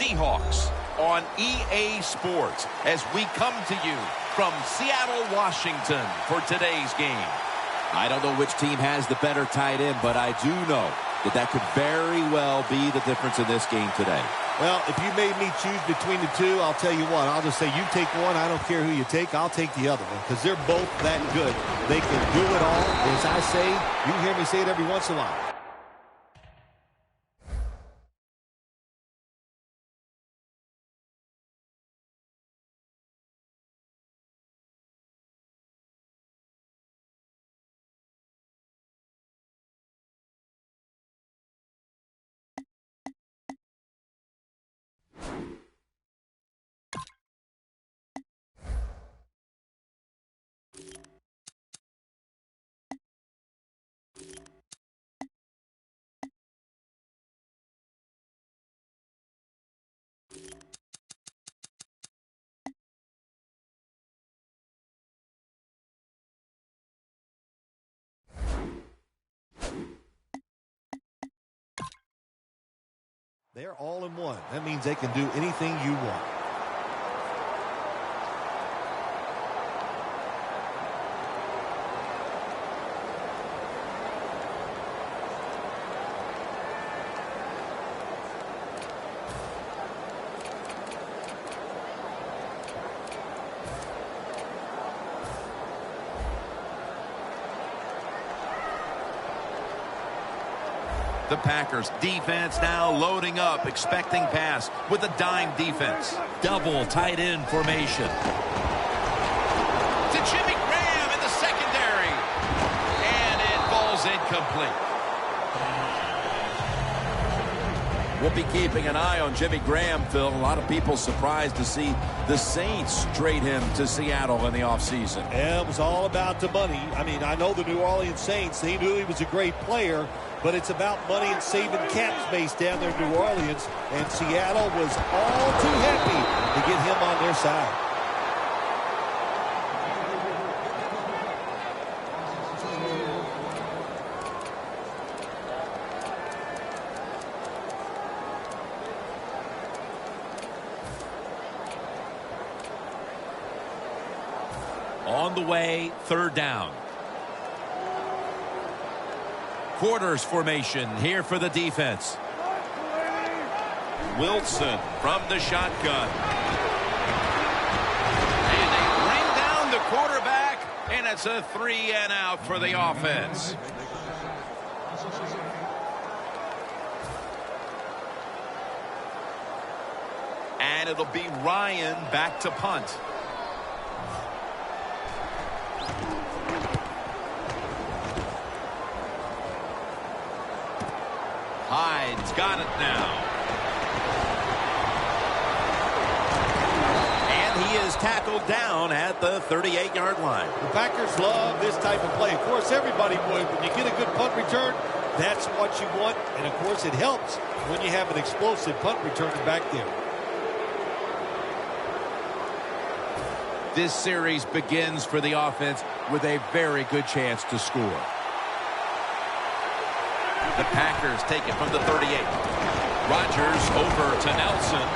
Seahawks on EA Sports as we come to you from Seattle, Washington for today's game. I don't know which team has the better tight end, but I do know that could very well be the difference in this game today. Well, if you made me choose between the two, I'll tell you what. I'll just say you take one. I don't care who you take. I'll take the other one because they're both that good. They can do it all. As I say, you hear me say it every once in a while. They're all in one. That means they can do anything you want. The Packers defense now loading up, expecting pass with a dime defense. Double tight end formation. To Jimmy Graham in the secondary. And it falls incomplete. We'll be keeping an eye on Jimmy Graham, Phil. A lot of people surprised to see the Saints trade him to Seattle in the offseason. Yeah, it was all about the money. I mean, I know the New Orleans Saints, they knew he was a great player, but it's about money and saving cap space down there in New Orleans, and Seattle was all too happy to get him on their side. On the way, third down. Quarters formation here for the defense. Wilson from the shotgun. And they bring down the quarterback, and it's a 3-and-out for the offense. And it'll be Ryan back to punt. Hyde's got it now. And he is tackled down at the 38-yard line. The Packers love this type of play. Of course, everybody would. When you get a good punt return, that's what you want. And, of course, it helps when you have an explosive punt returner back there. This series begins for the offense with a very good chance to score. The Packers take it from the 38. Rodgers over to Nelson.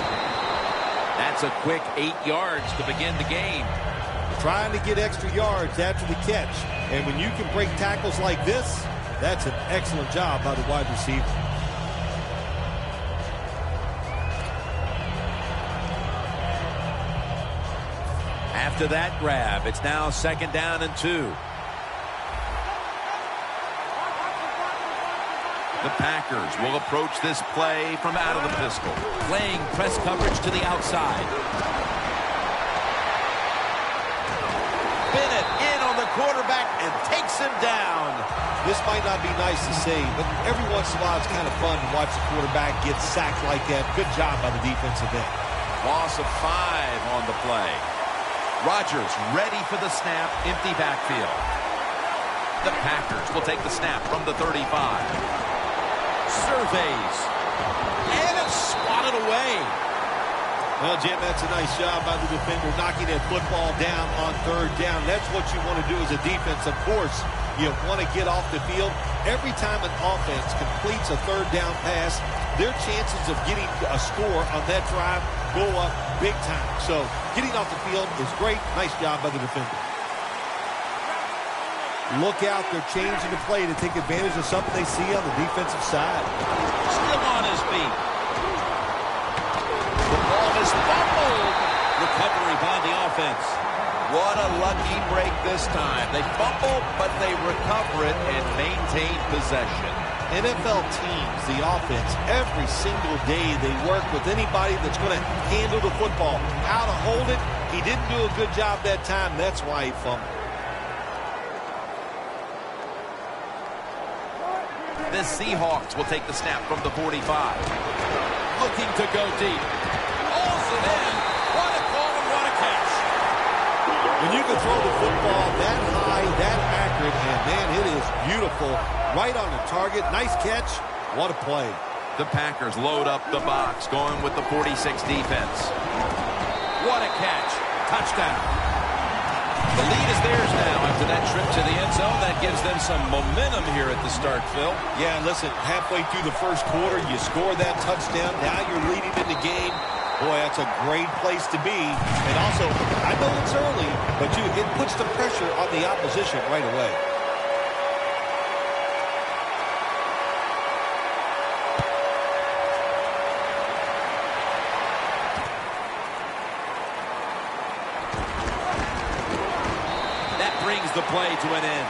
That's a quick 8 yards to begin the game. Trying to get extra yards after the catch. And when you can break tackles like this, that's an excellent job by the wide receiver. After that grab, it's now 2nd down and 2. The Packers will approach this play from out of the pistol. Playing press coverage to the outside. Bennett in on the quarterback and takes him down. This might not be nice to say, but every once in a while it's kind of fun to watch the quarterback get sacked like that. Good job by the defensive end. Loss of 5 on the play. Rodgers ready for the snap, empty backfield. The Packers will take the snap from the 35. Surveys. And it's swatted away. Well, Jim, that's a nice job by the defender knocking that football down on third down. That's what you want to do as a defense. Of course, you want to get off the field. Every time an offense completes a third down pass, their chances of getting a score on that drive go up big time. So getting off the field is great. Nice job by the defender. Look out. They're changing the play to take advantage of something they see on the defensive side. Still on his feet. The ball is fumbled. Recovery by the offense. What a lucky break this time. They fumble, but they recover it and maintain possession. NFL teams, the offense, every single day they work with anybody that's going to handle the football. How to hold it, he didn't do a good job that time. That's why he fumbled. The Seahawks will take the snap from the 45. Looking to go deep. Hauls it in. What a call and what a catch. When you can throw the football that high, that accurate, and man, it is beautiful. Right on the target. Nice catch. What a play. The Packers load up the box, going with the 46 defense. What a catch. Touchdown. The lead is theirs now after that trip to the end zone. That gives them some momentum here at the start, Phil. Yeah, listen, halfway through the first quarter, you score that touchdown. Now you're leading in the game. Boy, that's a great place to be. And also, I know it's early, but it puts the pressure on the opposition right away. Brings the play to an end.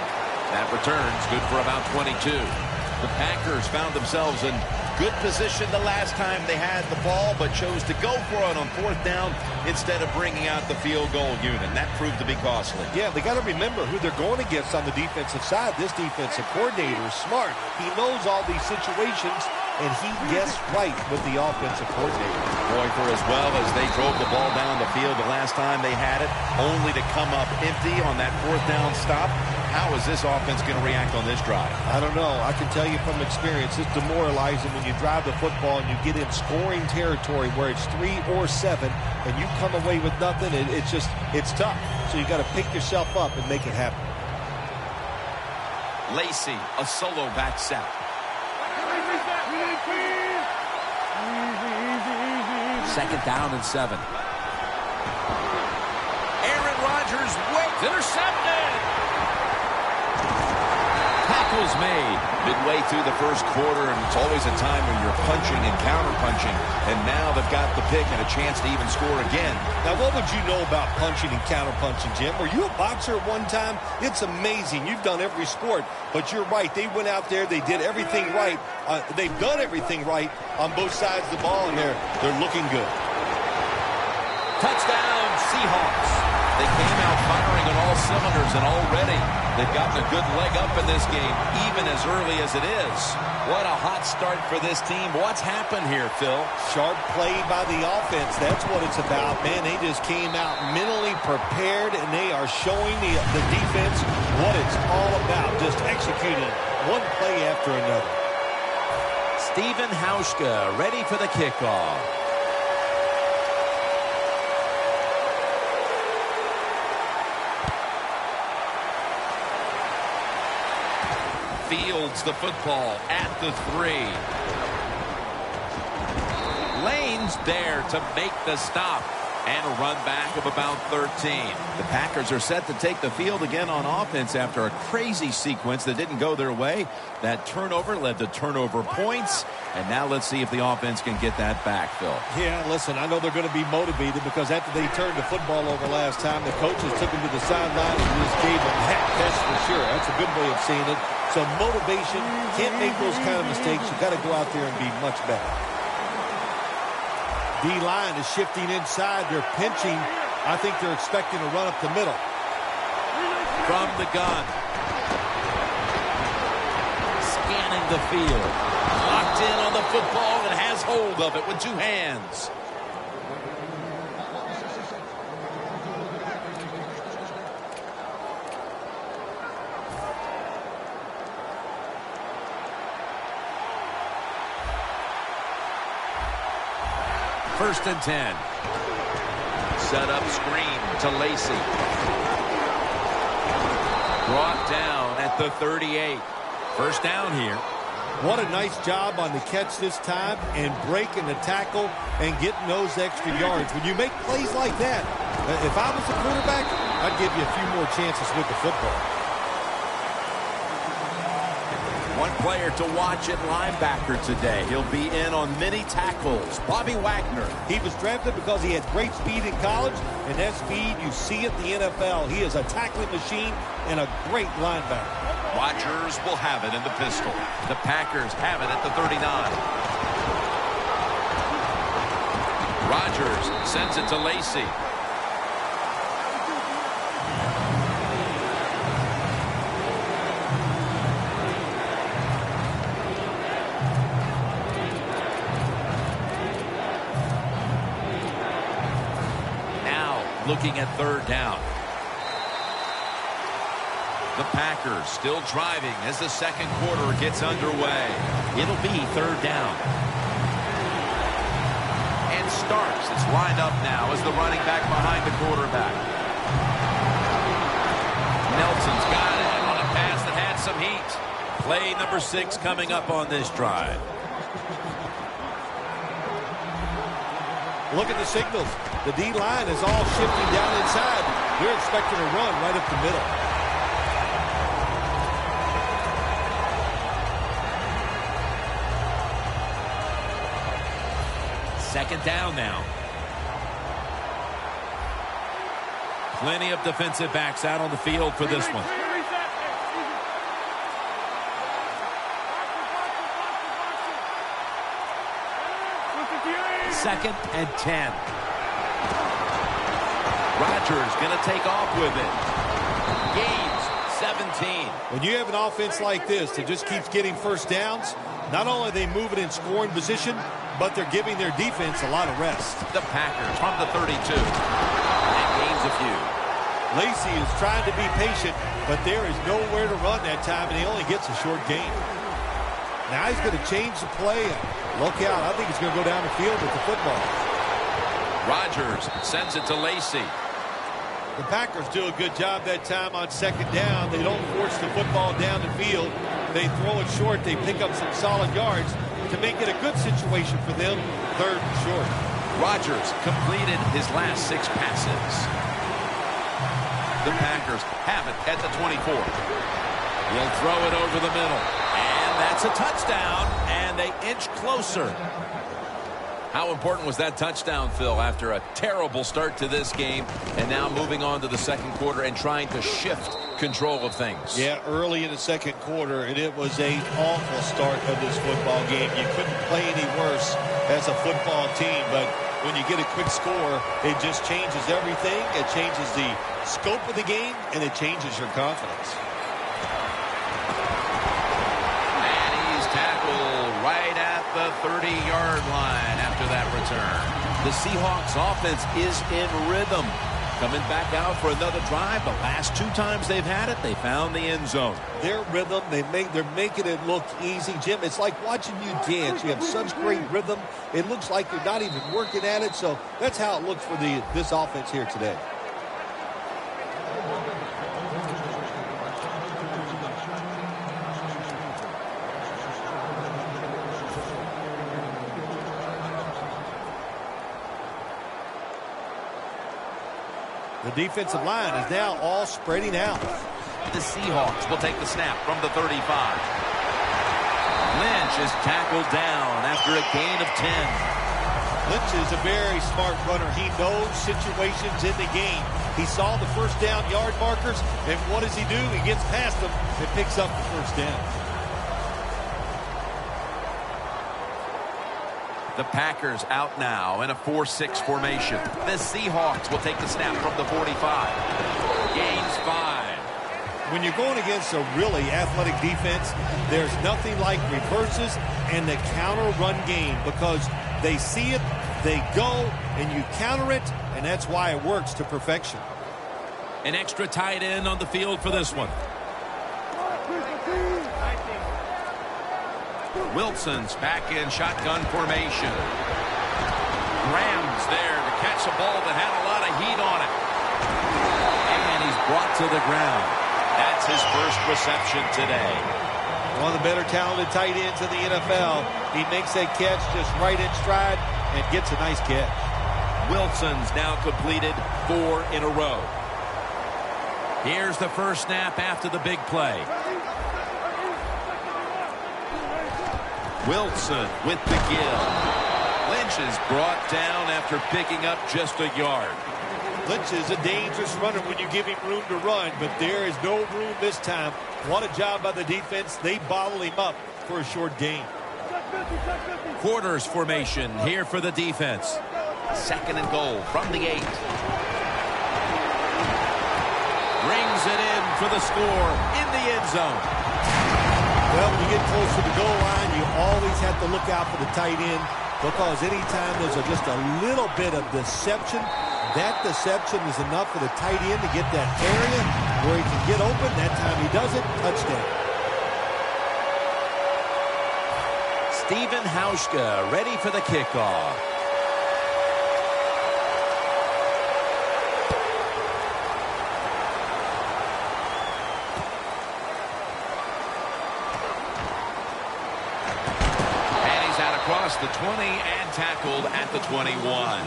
That return's good for about 22. The Packers found themselves in good position the last time they had the ball, but chose to go for it on fourth down instead of bringing out the field goal unit. That proved to be costly. Yeah, they got to remember who they're going against on the defensive side. This defensive coordinator is smart. He knows all these situations, and he guessed right with the offensive coordinator. Boy, for as well as they drove the ball down the field the last time they had it, only to come up empty on that fourth down stop. How is this offense going to react on this drive? I don't know. I can tell you from experience, it's demoralizing when you drive the football and you get in scoring territory where it's 3 or 7 and you come away with nothing. It's tough. So you got to pick yourself up and make it happen. Lacy, a solo back set. Second down and 7. Aaron Rodgers waits. Intercepted. Tackles made. Midway through the first quarter, and it's always a time when you're punching and counter-punching. And now they've got the pick and a chance to even score again. Now, what would you know about punching and counter-punching, Jim? Were you a boxer at one time? It's amazing. You've done every sport. But you're right. They went out there. They did everything right. They've done everything right on both sides of the ball, and they're looking good. Touchdown, Seahawks. They came out firing on all cylinders, and already they've gotten a good leg up in this game, even as early as it is. What a hot start for this team. What's happened here, Phil? Sharp play by the offense. That's what it's about. Man, they just came out mentally prepared, and they are showing the defense what it's all about, just executing one play after another. Stephen Hauschka ready for the kickoff. Fields the football at the 3. Lane's there to make the stop. And a run back of about 13. The Packers are set to take the field again on offense after a crazy sequence that didn't go their way. That turnover led to turnover points. And now let's see if the offense can get that back, Phil. Yeah, listen, I know they're going to be motivated because after they turned the football over last time, the coaches took them to the sideline and just gave them heck, that's for sure. That's a good way of seeing it. So motivation, can't make those kind of mistakes. You've got to go out there and be much better. D-line is shifting inside. They're pinching. I think they're expecting to run up the middle. From the gun. Scanning the field. Locked in on the football and has hold of it with 2 hands. First and 10. Set up screen to Lacy. Brought down at the 38. First down here. What a nice job on the catch this time and breaking the tackle and getting those extra yards. When you make plays like that, if I was the quarterback, I'd give you a few more chances with the football. One player to watch at linebacker today. He'll be in on many tackles. Bobby Wagner. He was drafted because he had great speed in college, and that speed you see at the NFL. He is a tackling machine and a great linebacker. Rodgers will have it in the pistol. The Packers have it at the 39. Rodgers sends it to Lacy. Looking at third down. The Packers still driving as the second quarter gets underway. It'll be third down. And Starks is lined up now as the running back behind the quarterback. Nelson's got it on a pass that had some heat. Play number 6 coming up on this drive. Look at the signals. The D-line is all shifting down inside. They're expecting a run right up the middle. Second down now. Plenty of defensive backs out on the field for this one. Second and 10. Rodgers going to take off with it. Gains 17. When you have an offense like this that just keeps getting first downs, not only are they moving in scoring position, but they're giving their defense a lot of rest. The Packers from the 32. And gains a few. Lacy is trying to be patient, but there is nowhere to run that time, and he only gets a short gain. Now he's going to change the play. Look out. I think he's going to go down the field with the football. Rodgers sends it to Lacy. The Packers do a good job that time on second down. They don't force the football down the field. They throw it short. They pick up some solid yards to make it a good situation for them. Third and short. Rodgers completed his last 6 passes. The Packers have it at the 24. He'll throw it over the middle. And that's a touchdown. And they inch closer. How important was that touchdown, Phil, after a terrible start to this game and now moving on to the second quarter and trying to shift control of things? Yeah, early in the second quarter, and it was an awful start of this football game. You couldn't play any worse as a football team, but when you get a quick score, it just changes everything. It changes the scope of the game, and it changes your confidence. And he's tackled right at the 30-yard line after that return. The Seahawks offense is in rhythm. Coming back out for another drive. The last 2 times they've had it, they found the end zone. Their rhythm, they're making it look easy, Jim. It's like watching you dance. You have such great rhythm. It looks like you're not even working at it. So that's how it looks for this offense here today. The defensive line is now all spreading out. The Seahawks will take the snap from the 35. Lynch is tackled down after a gain of 10. Lynch is a very smart runner. He knows situations in the game. He saw the first down yard markers, and what does he do? He gets past them and picks up the first down. The Packers out now in a 4-6 formation. The Seahawks will take the snap from the 45. Gains 5. When you're going against a really athletic defense, there's nothing like reverses and the counter run game because they see it, they go, and you counter it, and that's why it works to perfection. An extra tight end on the field for this one. Wilson's back in shotgun formation. Graham's there to catch a ball that had a lot of brought to the ground. That's his first reception today. One of the better talented tight ends in the NFL. He makes that catch just right in stride and gets a nice catch. Wilson's now completed 4 in a row. Here's the first snap after the big play. Wilson with the give. Lynch is brought down after picking up just a yard. Lynch is a dangerous runner when you give him room to run, but there is no room this time. What a job by the defense. They bottle him up for a short gain. Quarters formation here for the defense. 2nd and goal from the 8. Brings it in for the score in the end zone. Well, when you get close to the goal line, you always have to look out for the tight end, because anytime there's just a little bit of deception, that deception is enough for the tight end to get that area where he can get open. That time he does it. Touchdown. Stephen Hauschka ready for the kickoff. Across the 20 and tackled at the 21.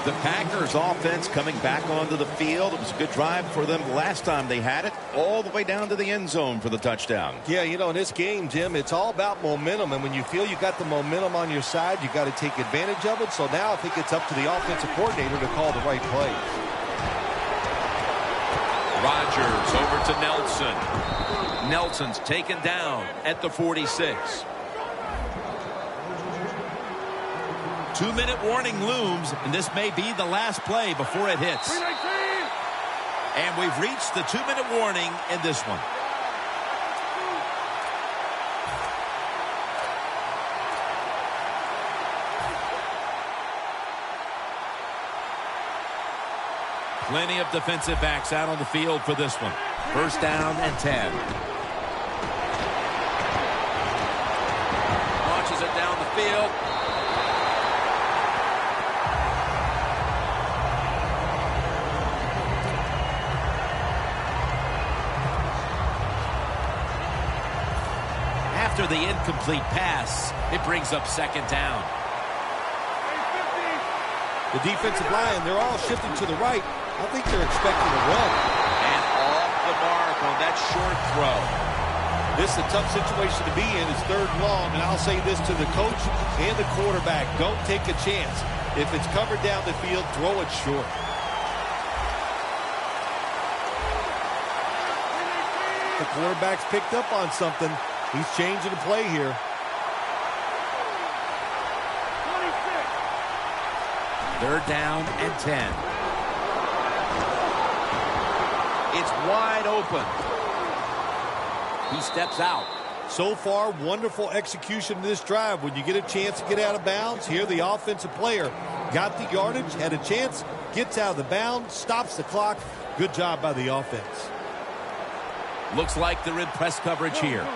The Packers offense coming back onto the field. It was a good drive for them last time they had it, all the way down to the end zone for the touchdown. Yeah, you know, in this game, Jim, it's all about momentum, and when you feel you got the momentum on your side, you got to take advantage of it. So now I think it's up to the offensive coordinator to call the right play. Rodgers over to Nelson. Nelson's taken down at the 46. 2-minute warning looms, and this may be the last play before it hits. And we've reached the 2-minute warning in this one. Plenty of defensive backs out on the field for this one. 1st down and 10. Launches it down the field. After the incomplete pass, it brings up 2nd down. The defensive line, they're all shifting to the right. I think they're expecting a run. And off the mark on that short throw. This is a tough situation to be in. It's 3rd and long, and I'll say this to the coach and the quarterback. Don't take a chance. If it's covered down the field, throw it short. The quarterback's picked up on something. He's changing the play here. 3rd down and 10. It's wide open. He steps out. So far, wonderful execution in this drive. When you get a chance to get out of bounds, here the offensive player got the yardage, had a chance, gets out of the bounds, stops the clock. Good job by the offense. Looks like they're in press coverage here.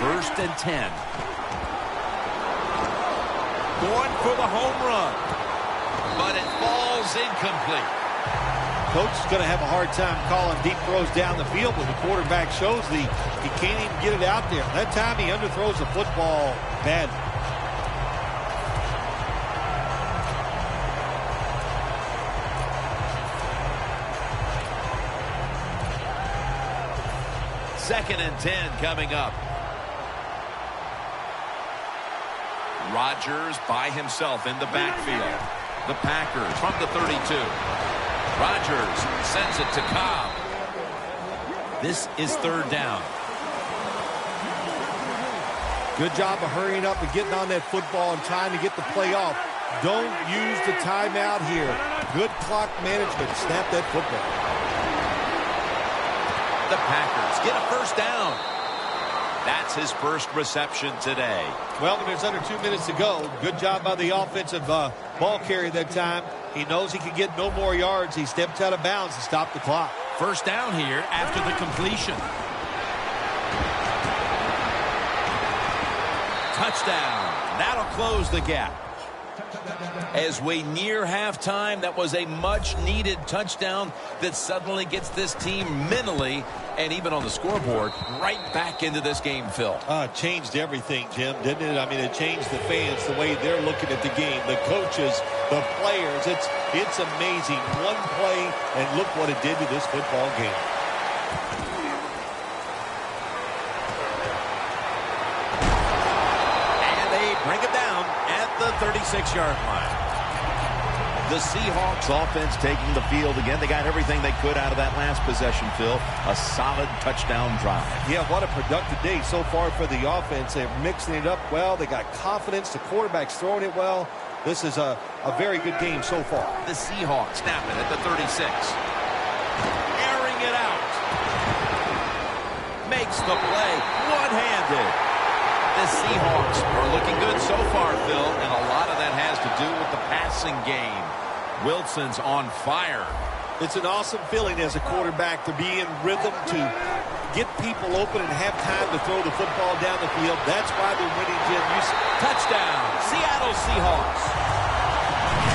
1st and 10. Going for the home run. But it falls incomplete. Coach is going to have a hard time calling deep throws down the field when the quarterback shows he can't even get it out there. That time he underthrows the football badly. Second and 10 coming up. Rodgers by himself in the backfield. The Packers from the 32. Rodgers sends it to Cobb. This is 3rd down. Good job of hurrying up and getting on that football and trying to get the play off. Don't use the timeout here. Good clock management. Snap that football. The Packers get a 1st down. That's his first reception today. Well, when there's under 2 minutes to go, good job by the offensive ball carrier that time. He knows he can get no more yards. He stepped out of bounds to stop the clock. 1st down here after the completion. Touchdown. That'll close the gap. As we near halftime, that was a much-needed touchdown that suddenly gets this team mentally and even on the scoreboard right back into this game, Phil. It changed everything, Jim, didn't it? I mean, it changed the fans, the way they're looking at the game, the coaches, the players. It's amazing. One play, and look what it did to this football game. And they bring it down at the 36-yard line. The Seahawks offense taking the field again. They got everything they could out of that last possession, Phil. A solid touchdown drive. Yeah, what a productive day so far for the offense. They're mixing it up well. They got confidence. The quarterback's throwing it well. This is a very good game so far. The Seahawks snap it at the 36. Airing it out. Makes the play one-handed. The Seahawks are looking good so far, Phil, and a lot of that has to do with the passing game. Wilson's on fire. It's an awesome feeling as a quarterback to be in rhythm, to get people open and have time to throw the football down the field. That's why they're winning, Jim. Touchdown, Seattle Seahawks.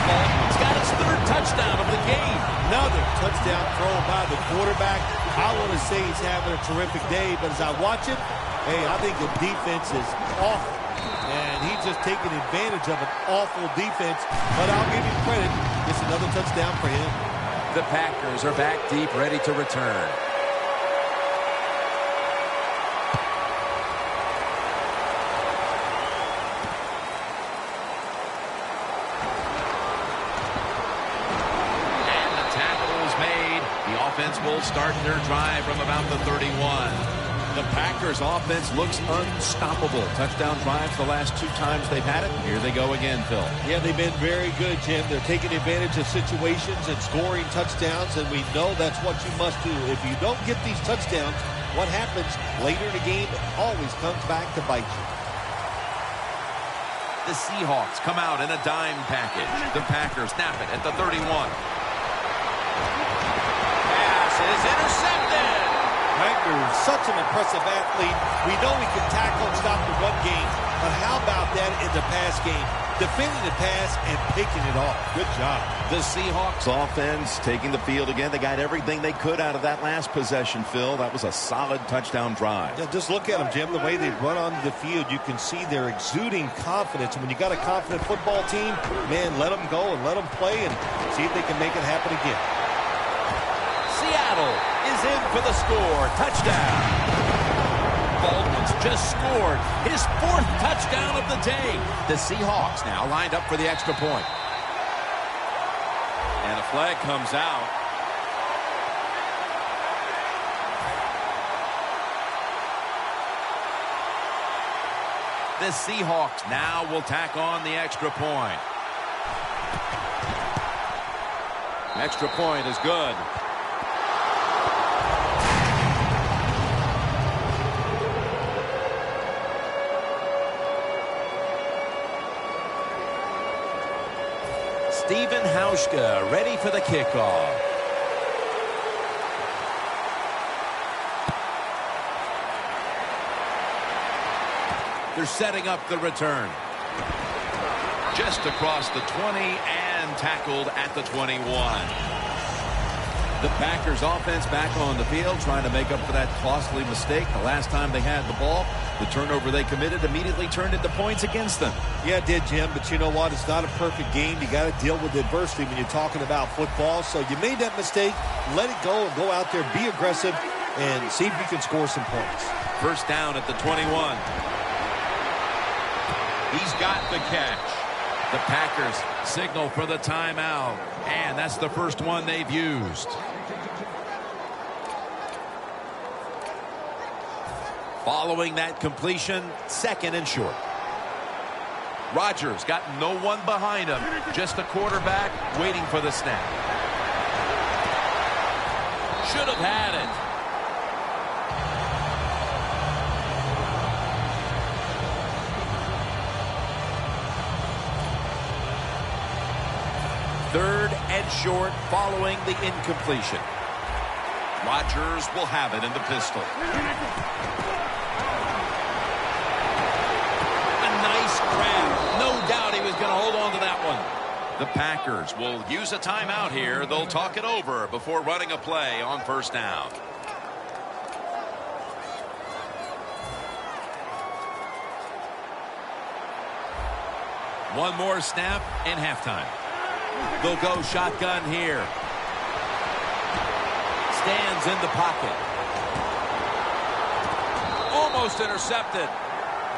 Baldwin's got his third touchdown of the game. Another touchdown throw by the quarterback. I want to say he's having a terrific day, but as I watch it, hey, I think the defense is awful. And he's just taking advantage of an awful defense. But I'll give him credit. It's another touchdown for him. The Packers are back deep, ready to return. And the tackle is made. The offense will start their drive from about the 31. The Packers offense looks unstoppable. Touchdown drives the last two times they've had it. Here they go again, Phil. Yeah, they've been very good, Jim. They're taking advantage of situations and scoring touchdowns, and we know that's what you must do. If you don't get these touchdowns, what happens later in the game always comes back to bite you. The Seahawks come out in a dime package. The Packers snap it at the 31. Pass is intercepted. Wagner's such an impressive athlete. We know he can tackle and stop the run game, but how about that in the pass game? Defending the pass and picking it off. Good job. The Seahawks offense taking the field again. They got everything they could out of that last possession, Phil. That was a solid touchdown drive. Yeah, just look at them, Jim. The way they run onto the field, you can see they're exuding confidence. And when you got a confident football team, man, let them go and let them play and see if they can make it happen again. Seattle is in for the score. Touchdown. Baldwin's just scored his fourth touchdown of the day. The Seahawks now lined up for the extra point. And a flag comes out. The Seahawks now will tack on the extra point. Extra point is good. Stephen Hauschka ready for the kickoff. They're setting up the return. Just across the 20 and tackled at the 21. The Packers offense back on the field trying to make up for that costly mistake. The last time they had the ball, the turnover they committed immediately turned into points against them. Yeah, it did, Jim, but you know what? It's not a perfect game. You got to deal with adversity when you're talking about football. So you made that mistake. Let it go and go out there, be aggressive, and see if you can score some points. First down at the 21. He's got the catch. The Packers signal for the timeout, and that's the first one they've used. Following that completion, second and short. Rodgers got no one behind him, just the quarterback waiting for the snap. Should have had it. Third and short following the incompletion. Rodgers will have it in the pistol. A nice grab. No doubt he was going to hold on to that The Packers will use a timeout here. They'll talk it over before running a play on first down. One more snap and halftime. They'll go shotgun here. Stands in the pocket. Almost intercepted.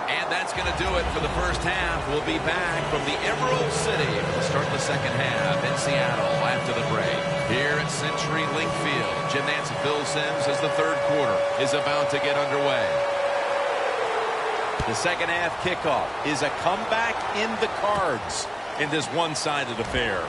And that's going to do it for the first half. We'll be back from the Emerald City to start the second half in Seattle after the break. Here at CenturyLink Field, Jim Nantz and Phil Simms as the third quarter is about to get underway. The second half kickoff is a comeback in the cards in this one-sided affair.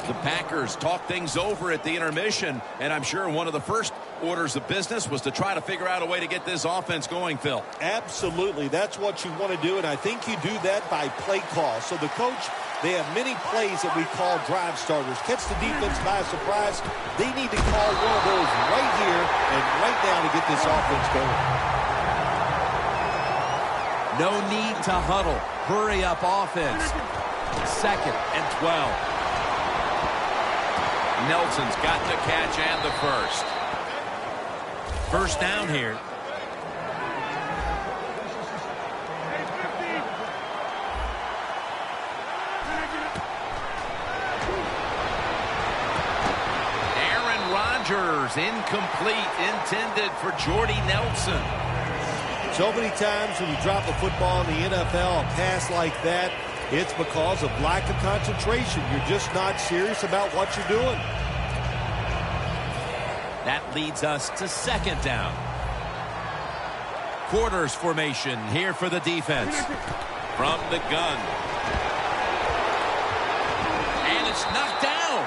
The Packers talk things over at the intermission, and I'm sure one of the first orders of business was to try to figure out a way to get this offense going, Phil. Absolutely. That's what you want to do, and I think you do that by play call. So the coach, they have many plays that we call drive starters. Catch the defense by surprise. They need to call one of those right here and right now to get this offense going. No need to huddle. Hurry up offense. 2nd and 12. Nelson's got the catch and the first. First down here. Aaron Rodgers, incomplete, intended for Jordy Nelson. So many times when you drop a football in the NFL, a pass like that, it's because of lack of concentration. You're just not serious about what you're doing. That leads us to second down. Quarters formation here for the defense. From the gun. And it's knocked down.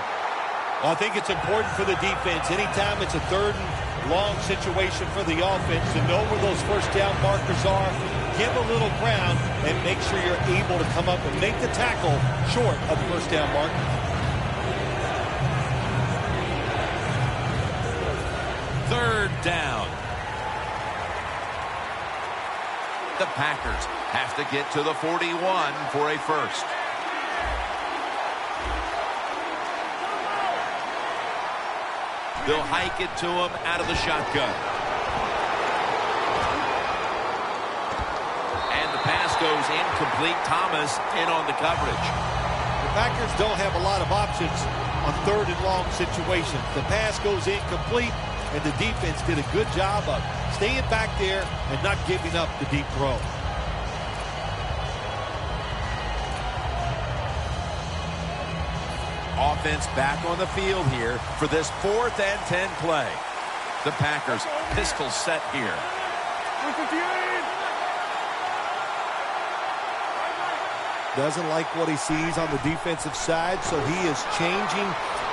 Well, I think it's important for the defense. Anytime it's a third and long situation for the offense to know where those first down markers are, give a little ground, and make sure you're able to come up and make the tackle short of the first down mark. Third down. The Packers have to get to the 41 for a first. They'll hike it to him out of the shotgun. And the pass goes incomplete. Thomas in on the coverage. The Packers don't have a lot of options on third and long situations. The pass goes incomplete, and the defense did a good job of staying back there and not giving up the deep throw. Offense back on the field here for this 4th and 10 play. The Packers pistol set here. Doesn't like what he sees on the defensive side, so he is changing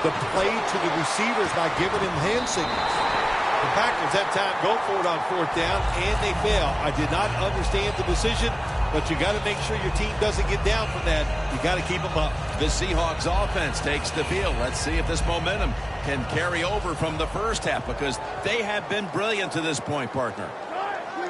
the play to the receivers by giving him hand signals. The Packers that time go for it on 4th down, and they fail. I did not understand the decision, but you got to make sure your team doesn't get down from that. You got to keep them up. The Seahawks offense takes the field. Let's see if this momentum can carry over from the first half, because they have been brilliant to this point, partner.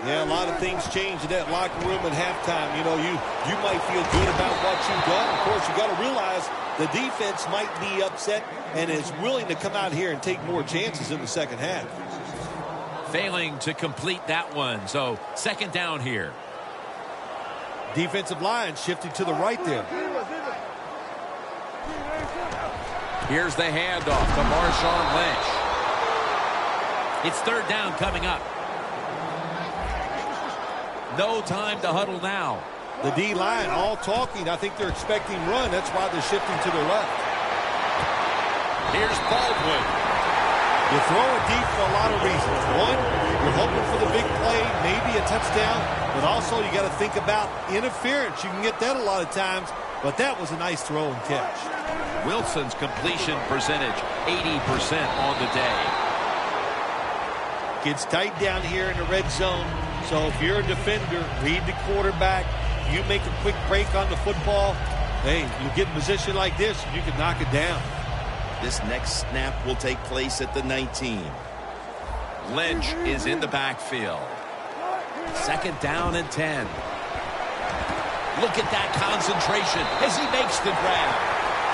Yeah, a lot of things change in that locker room at halftime. You know, you might feel good about what you've done. Of course, you got to realize the defense might be upset and is willing to come out here and take more chances in the second half. Failing to complete that one, so second down here. Defensive line shifting to the right there. Here's the handoff to Marshawn Lynch. It's third down coming up. No time to huddle now. The D-line all talking. I think they're expecting run. That's why they're shifting to the left. Here's Baldwin. You throw it deep for a lot of reasons. One, you're hoping for the big play, maybe a touchdown, but also you got to think about interference. You can get that a lot of times, but that was a nice throw and catch. Wilson's completion percentage, 80% on the day. Gets tight down here in the red zone. So if you're a defender, read the quarterback. You make a quick break on the football. Hey, you get in position like this, you can knock it down. This next snap will take place at the 19. Lynch is in the backfield. 2nd down and 10. Look at that concentration as he makes the grab.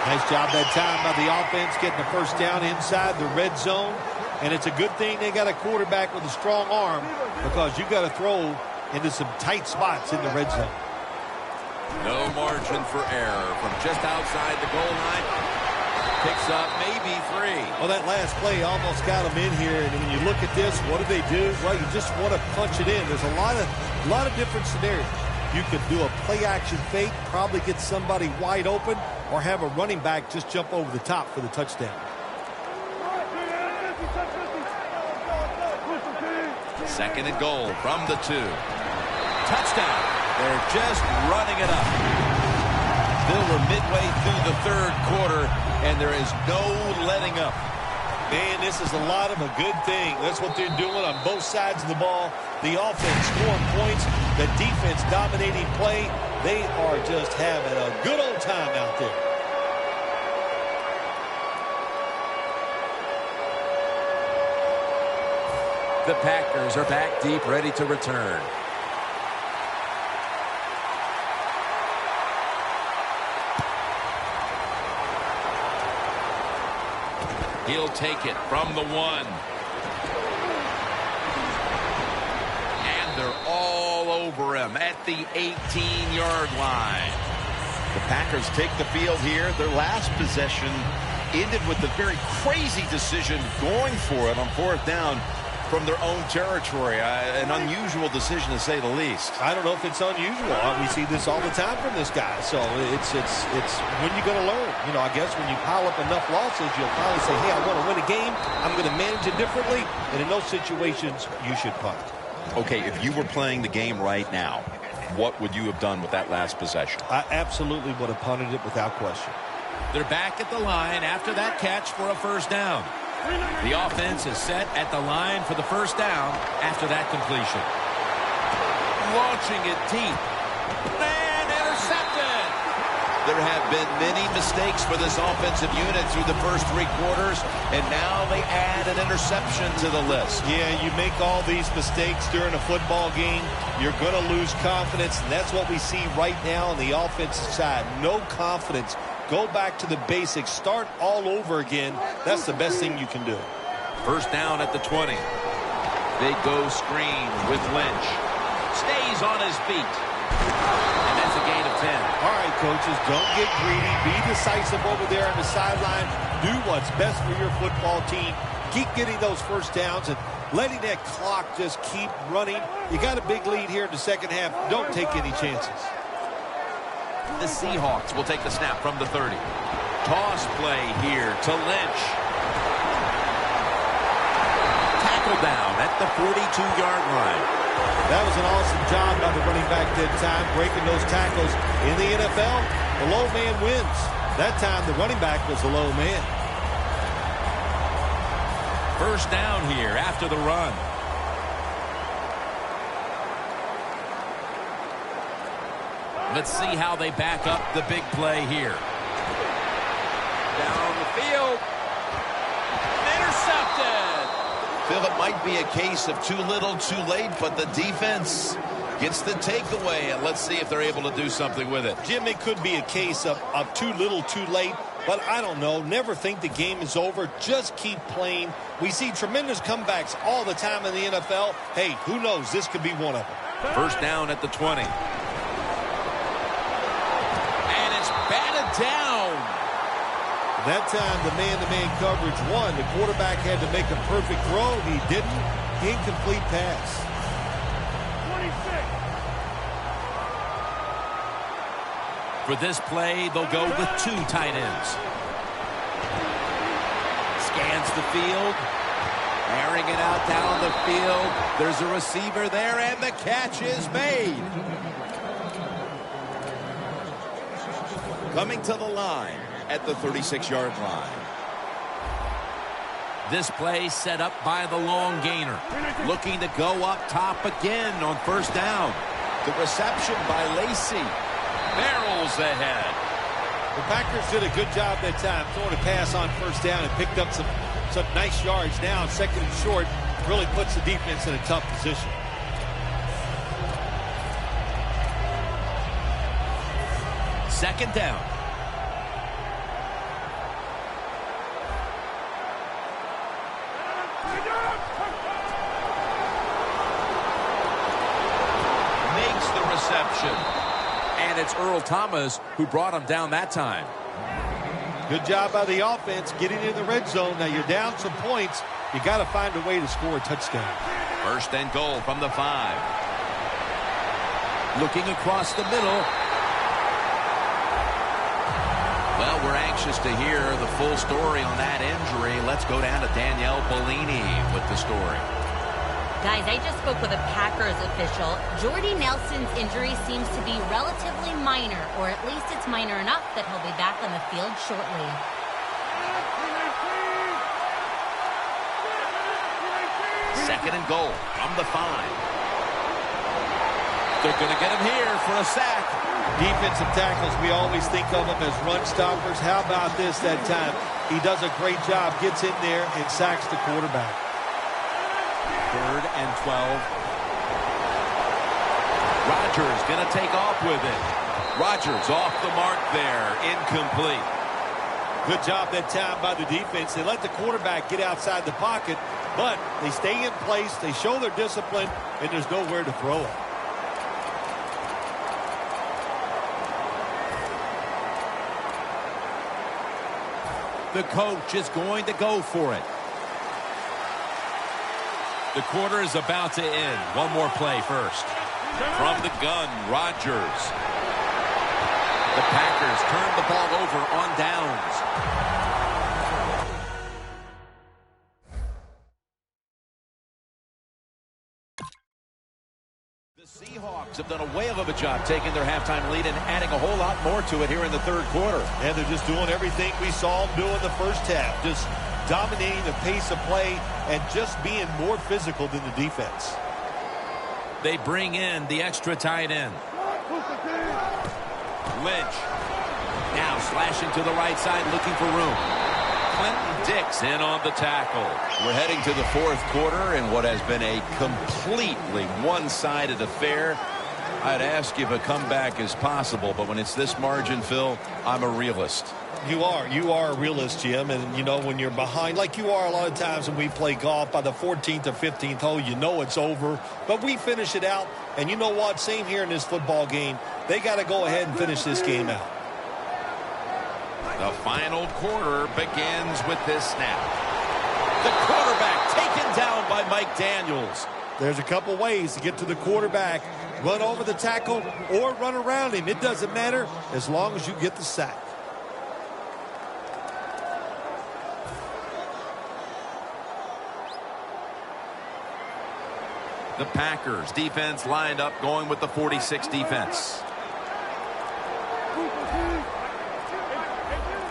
Nice job that time by the offense getting the first down inside the red zone. And it's a good thing they got a quarterback with a strong arm, because you got to throw into some tight spots in the red zone. No margin for error from just outside the goal line. Picks up maybe 3. Well, that last play almost got them in here. And when you look at this, what do? Well, you just want to punch it in. There's a lot of different scenarios. You could do a play-action fake, probably get somebody wide open, or have a running back just jump over the top for the touchdown. 2nd and goal from the 2. Touchdown. They're just running it up. Bill, we're midway through the 3rd quarter, and there is no letting up. Man, this is a lot of a good thing. That's what they're doing on both sides of the ball. The offense scoring points, the defense dominating play. They are just having a good old time out there. The Packers are back deep, ready to return. He'll take it from the 1. And they're all over him at the 18-yard line. The Packers take the field here. Their last possession ended with a very crazy decision going for it on 4th down from their own territory. An unusual decision, to say the least. I don't know if it's unusual. We see this all the time from this guy. So it's when you're going to learn. You know, I guess when you pile up enough losses, you'll finally say, hey, I want to win a game. I'm going to manage it differently. And in those situations, you should punt. Okay, if you were playing the game right now, what would you have done with that last possession? I absolutely would have punted it without question. They're back at the line after that catch for a 1st down. The offense is set at the line for the 1st down after that completion. Launching it deep. And intercepted. There have been many mistakes for this offensive unit through the first 3 quarters, and now they add an interception to the list. Yeah, you make all these mistakes during a football game, you're going to lose confidence, and that's what we see right now on the offensive side. No confidence. Go back to the basics. Start all over again. That's the best thing you can do. 1st down at the 20. They go screen with Lynch. Stays on his feet. And that's a gain of 10. All right, coaches, don't get greedy. Be decisive over there on the sideline. Do what's best for your football team. Keep getting those 1st downs and letting that clock just keep running. You got a big lead here in the 2nd half. Don't take any chances. The Seahawks will take the snap from the 30. Toss play here to Lynch. Tackle down at the 42-yard line. That was an awesome job by the running back that time, breaking those tackles. In the NFL, the low man wins. That time, the running back was the low man. 1st down here after the run. Let's see how they back up the big play here. Down the field. Intercepted. Phil, it might be a case of too little, too late, but the defense gets the takeaway, and let's see if they're able to do something with it. Jim, it could be a case of too little, too late, but I don't know. Never think the game is over. Just keep playing. We see tremendous comebacks all the time in the NFL. Hey, who knows? This could be one of them. 1st down at the 20. Down. That time, the man-to-man coverage won. The quarterback had to make a perfect throw. He didn't. Incomplete pass. 26. For this play, they'll go with 2 tight ends. Scans the field. Airing it out down the field. There's a receiver there, and the catch is made. Coming to the line at the 36-yard line. This play set up by the long gainer. Looking to go up top again on 1st down. The reception by Lacy. Barrels ahead. The Packers did a good job that time throwing a pass on 1st down and picked up some nice yards. Now 2nd and short really puts the defense in a tough position. second down. Makes the reception. And it's Earl Thomas who brought him down that time. Good job by the offense getting in the red zone. Now you're down some points. You got to find a way to score a touchdown. First and goal from the 5. Looking across the middle. Well, we're anxious to hear the full story on that injury. Let's go down to Danielle Bellini with the story. Guys, I just spoke with a Packers official. Jordy Nelson's injury seems to be relatively minor, or at least it's minor enough that he'll be back on the field shortly. Second and goal from the 5. They're going to get him here for a sack. Defensive tackles, we always think of them as run stoppers. How about this that time? He does a great job, gets in there, and sacks the quarterback. Third and 12. Rodgers going to take off with it. Rodgers off the mark there. Incomplete. Good job that time by the defense. They let the quarterback get outside the pocket, but they stay in place, they show their discipline, and there's nowhere to throw it. The coach is going to go for it. The quarter is about to end. One more play first. From the gun, Rodgers. The Packers turn the ball over on downs. The Seahawks have done a whale of a job taking their halftime lead and adding a whole lot more to it here in the third quarter. And they're just doing everything we saw them do in the first half. Just dominating the pace of play and just being more physical than the defense. They bring in the extra tight end. Lynch. Now slashing to the right side, looking for room. Clinton Dix in on the tackle. We're heading to the fourth quarter in what has been a completely one-sided affair. I'd ask if a comeback is possible, but when it's this margin, Phil, I'm a realist. You are a realist, Jim, and you know when you're behind, like you are a lot of times when we play golf, by the 14th or 15th hole, you know it's over, but we finish it out, and you know what, same here in this football game, they got to go ahead and finish this game out. The final quarter begins with this snap. The quarterback taken down by Mike Daniels. There's a couple ways to get to the quarterback. Run over the tackle or run around him. It doesn't matter as long as you get the sack. The Packers defense lined up going with the 46 defense.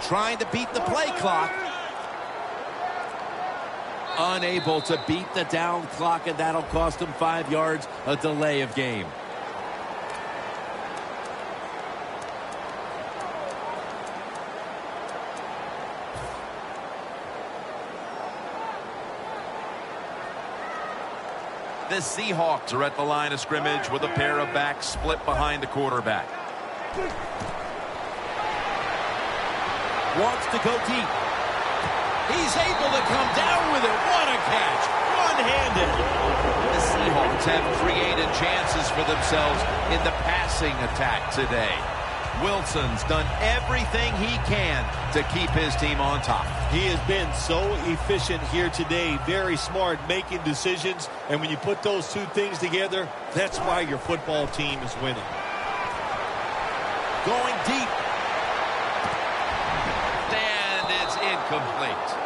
Trying to beat the play clock. Unable to beat the down clock, and that'll cost them 5 yards, a delay of game. The Seahawks are at the line of scrimmage with a pair of backs split behind the quarterback. Wants to go deep. He's able to come down with it. What a catch. One-handed. The Seahawks have created chances for themselves in the passing attack today. Wilson's done everything he can to keep his team on top. He has been so efficient here today. Very smart, making decisions. And when you put those two things together, that's why your football team is winning. Going deep. And it's incomplete.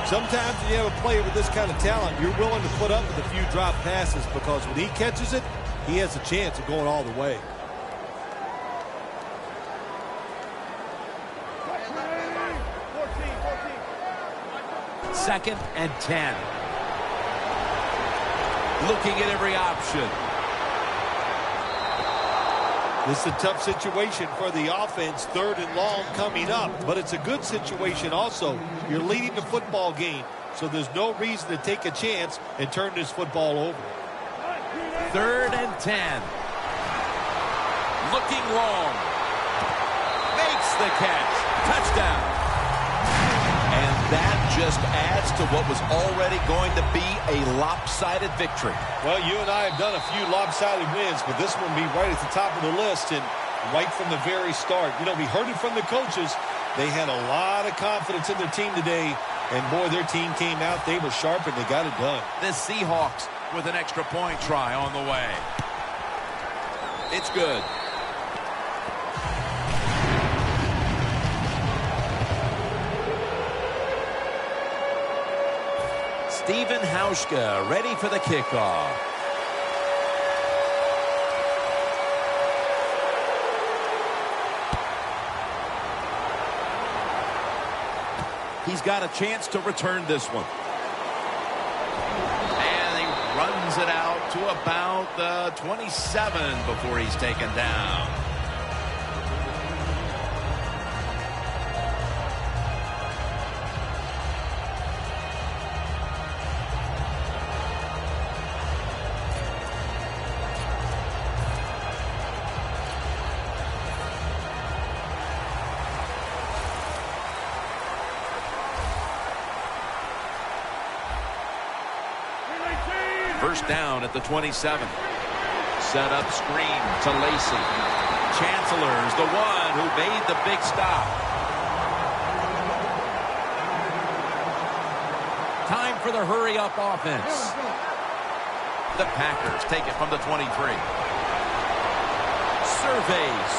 Sometimes when you have a player with this kind of talent, you're willing to put up with a few drop passes because when he catches it, he has a chance of going all the way. Second and 10. Looking at every option. This is a tough situation for the offense. Third and long coming up. But it's a good situation also. You're leading the football game. So there's no reason to take a chance and turn this football over. Third and 10. Looking long. Makes the catch. Touchdown. And that just adds to what was already going to be a lopsided victory. Well, you and I have done a few lopsided wins, but this one will be right at the top of the list and right from the very start. You know, we heard it from the coaches. They had a lot of confidence in their team today, and boy, their team came out. They were sharp, and they got it done. The Seahawks with an extra point try on the way. It's good. Stephen Hauschka ready for the kickoff. He's got a chance to return this one. And he runs it out to about the 27 before he's taken down. First down at the 27. Set up screen to Lacy. Chancellor's the one who made the big stop. Time for the hurry-up offense. The Packers take it from the 23. Surveys.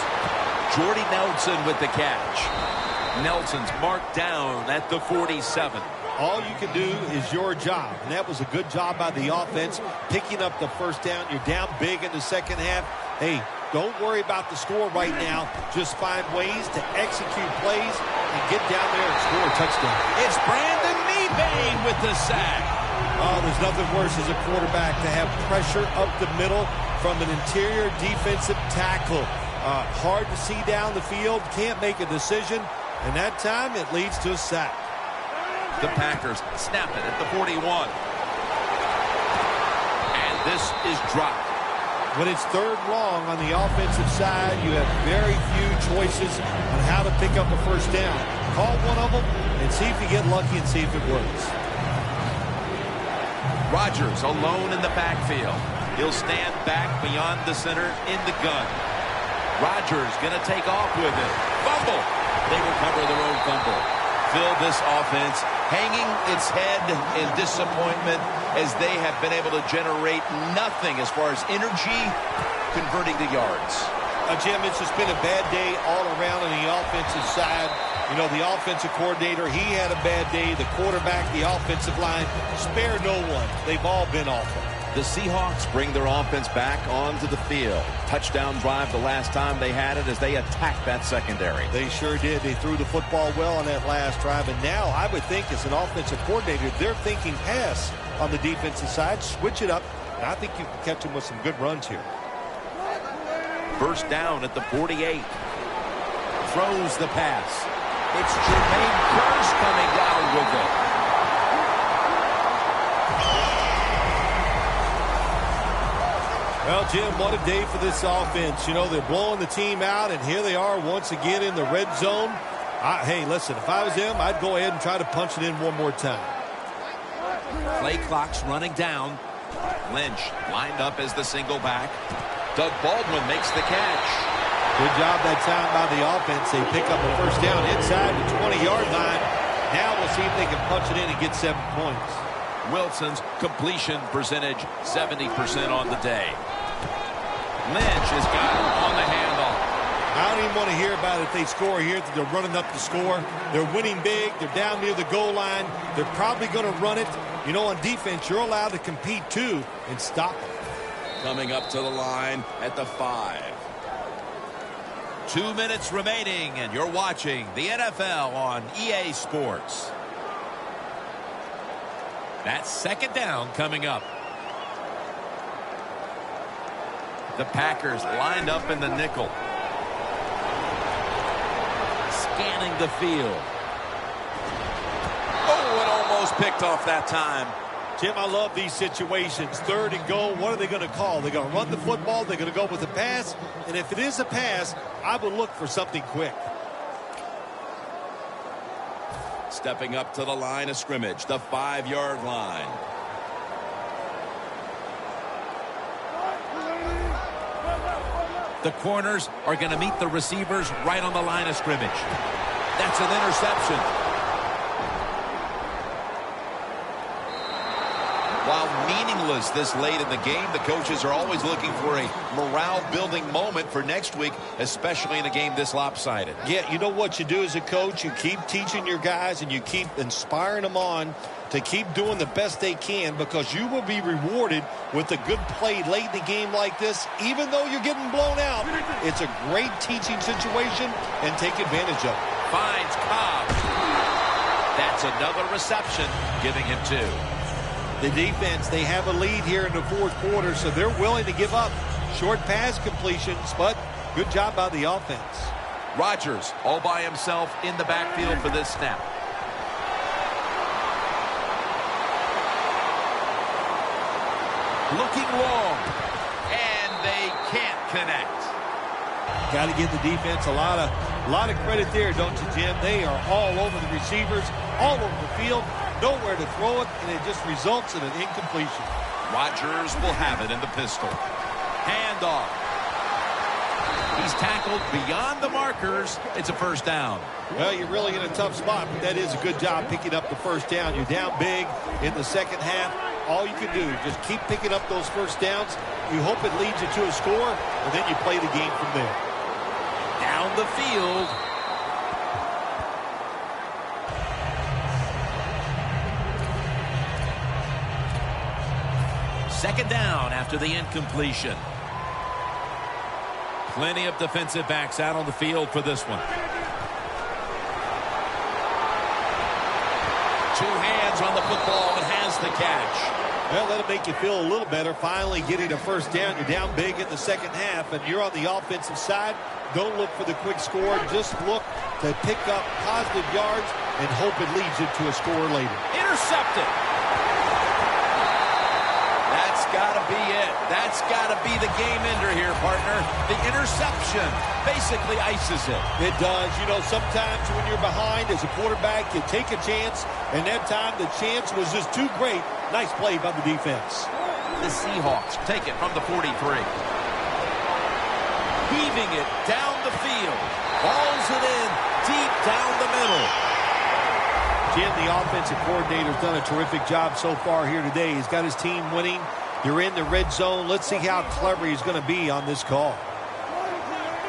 Jordy Nelson with the catch. Nelson's marked down at the 47. All you can do is your job, and that was a good job by the offense, picking up the first down. You're down big in the second half. Hey, don't worry about the score right now. Just find ways to execute plays and get down there and score a touchdown. It's Brandon Mebane with the sack. Oh, there's nothing worse as a quarterback to have pressure up the middle from an interior defensive tackle. Hard to see down the field, can't make a decision, and that time it leads to a sack. The Packers snap it at the 41. And this is dropped. When it's third long on the offensive side, you have very few choices on how to pick up a first down. Call one of them and see if you get lucky and see if it works. Rodgers alone in the backfield. He'll stand back beyond the center in the gun. Rodgers going to take off with it. Fumble. They recover their own fumble. Phil, this offense hanging its head in disappointment as they have been able to generate nothing as far as energy converting to yards. Jim, it's just been a bad day all around on the offensive side. You know, the offensive coordinator, he had a bad day. The quarterback, the offensive line, spare no one. They've all been awful. The Seahawks bring their offense back onto the field. Touchdown drive the last time they had it as they attacked that secondary. They sure did. They threw the football well on that last drive. And now I would think as an offensive coordinator, they're thinking pass on the defensive side. Switch it up. And I think you can catch them with some good runs here. First down at the 48. Throws the pass. It's Jermaine Kearse coming down with it. Well, Jim, what a day for this offense. You know, they're blowing the team out, and here they are once again in the red zone. Hey, listen, if I was them, I'd go ahead and try to punch it in one more time. Play clock's running down. Lynch lined up as the single back. Doug Baldwin makes the catch. Good job that time by the offense. They pick up a first down inside the 20-yard line. Now we'll see if they can punch it in and get 7 points. Wilson's completion percentage, 70% on the day. Lynch has got it on the handle. I don't even want to hear about it if they score here. They're running up the score. They're winning big. They're down near the goal line. They're probably going to run it. You know, on defense, you're allowed to compete too and stop it. Coming up to the line at the 5. 2 minutes remaining, and you're watching the NFL on EA Sports. That's second down coming up. The Packers lined up in the nickel. Scanning the field. Oh, it almost picked off that time. Jim, I love these situations. Third and goal, what are they going to call? They're going to run the football, they're going to go with a pass, and if it is a pass, I would look for something quick. stepping up to the line of scrimmage, the 5-yard line. The corners are going to meet the receivers right on the line of scrimmage. That's an interception. While meaningless this late in the game, the coaches are always looking for a morale-building moment for next week, especially in a game this lopsided. Yeah, you know what you do as a coach? You keep teaching your guys and you keep inspiring them on to keep doing the best they can, because you will be rewarded with a good play late in the game like this. Even though you're getting blown out, it's a great teaching situation, and take advantage of it. Finds Cobb. That's another reception, giving him 2. The defense, they have a lead here in the fourth quarter, so they're willing to give up short pass completions, but good job by the offense. Rodgers all by himself in the backfield for this snap. Looking long, and they can't connect. Got to give the defense a lot of credit there, don't you, Jim? They are all over the receivers, all over the field, nowhere to throw it, and it just results in an incompletion. Rodgers will have it in the pistol. Handoff. He's tackled beyond the markers. It's a first down. Well, you're really in a tough spot, but that is a good job picking up the first down. You're down big in the second half. All you can do, just keep picking up those first downs. You hope it leads you to a score, and then you play the game from there. Down the field. Second down after the incompletion. Plenty of defensive backs out on the field for this one. 2 hands on the football and has the catch. Well, that'll make you feel a little better. Finally getting a first down. You're down big in the second half, and you're on the offensive side. Don't look for the quick score. Just look to pick up positive yards and hope it leads you to a score later. Intercepted. That's got to be it. That's got to be the game ender here, partner. The interception basically ices it. It does. You know, sometimes when you're behind as a quarterback, you take a chance, and that time the chance was just too great. Nice play by the defense. The Seahawks take it from the 43. Heaving it down the field. Balls it in deep down the middle. Jim, the offensive coordinator's done a terrific job so far here today. He's got his team winning. You're in the red zone. Let's see how clever he's going to be on this call.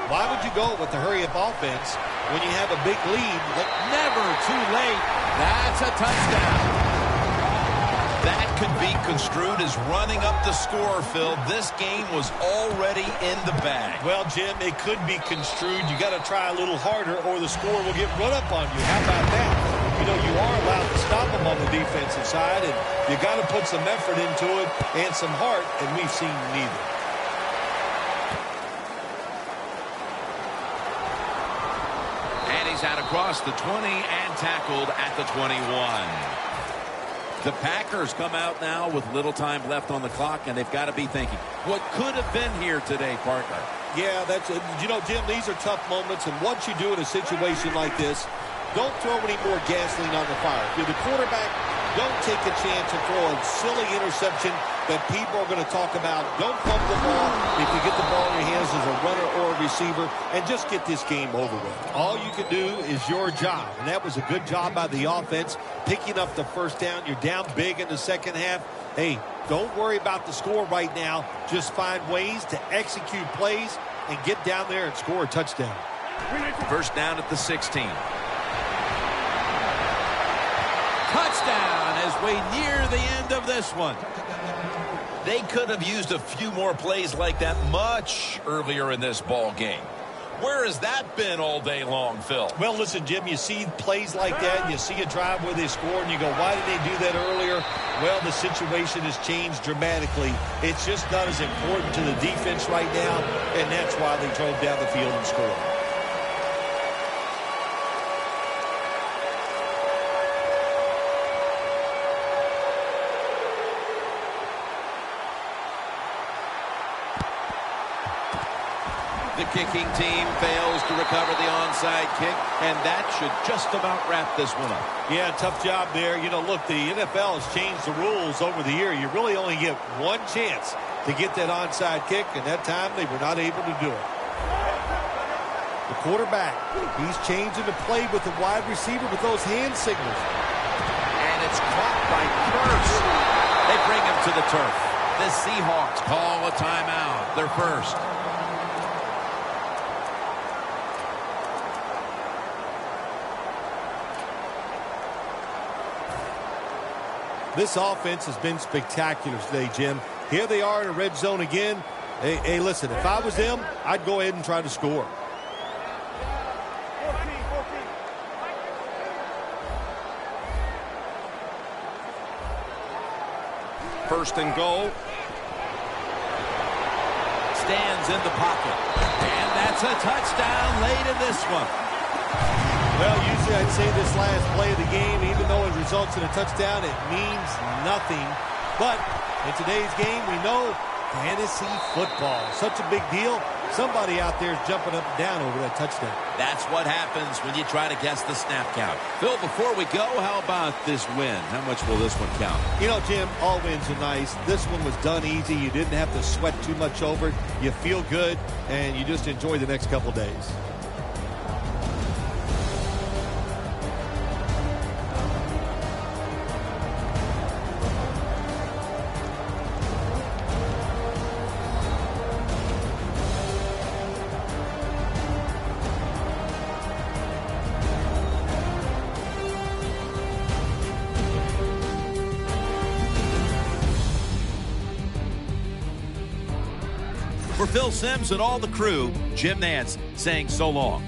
Why would you go with the hurry-up offense when you have a big lead? Never too late. That's a touchdown. That could be construed as running up the score, Phil. This game was already in the bag. Well, Jim, it could be construed. You got to try a little harder or the score will get run up on you. How about that? You know, you are allowed to stop them on the defensive side, and you got to put some effort into it and some heart, and we've seen neither. And he's out across the 20 and tackled at the 21. The Packers come out now with little time left on the clock, and they've got to be thinking, what could have been here today, partner? Yeah, that's it. You know, Jim, these are tough moments, and what you do in a situation like this, don't throw any more gasoline on the fire. If you're the quarterback, don't take a chance and throw a silly interception that people are going to talk about. Don't pump the ball if you get the ball in your hands as a runner or a receiver, and just get this game over with. All you can do is your job, and that was a good job by the offense, picking up the first down. You're down big in the second half. Hey, don't worry about the score right now. Just find ways to execute plays and get down there and score a touchdown. First down at the 16. Touchdown as we near the end of this one. They could have used a few more plays like that much earlier in this ball game. Where has that been all day long, Phil? Well, listen, Jim, you see plays like that, and you see a drive where they score, and you go, why did they do that earlier? Well, the situation has changed dramatically. It's just not as important to the defense right now, and that's why they drove down the field and scored. The kicking team fails to recover the onside kick, and that should just about wrap this one up. Yeah, tough job there. You know, look, the NFL has changed the rules over the year. You really only get one chance to get that onside kick, and that time they were not able to do it. The quarterback, he's changing the play with the wide receiver with those hand signals. And it's caught by Kearse. They bring him to the turf. The Seahawks call a timeout. Their first. This offense has been spectacular today, Jim. Here they are in a red zone again. Hey, listen, if I was them, I'd go ahead and try to score. First and goal. Stands in the pocket. And that's a touchdown late in this one. Well, usually I'd say this last play of the game, even though it results in a touchdown, it means nothing. But in today's game, we know fantasy football, such a big deal. Somebody out there is jumping up and down over that touchdown. That's what happens when you try to guess the snap count. Phil, before we go, how about this win? How much will this one count? You know, Jim, all wins are nice. This one was done easy. You didn't have to sweat too much over it. You feel good, and you just enjoy the next couple days. For Phil Simms and all the crew, Jim Nantz saying so long.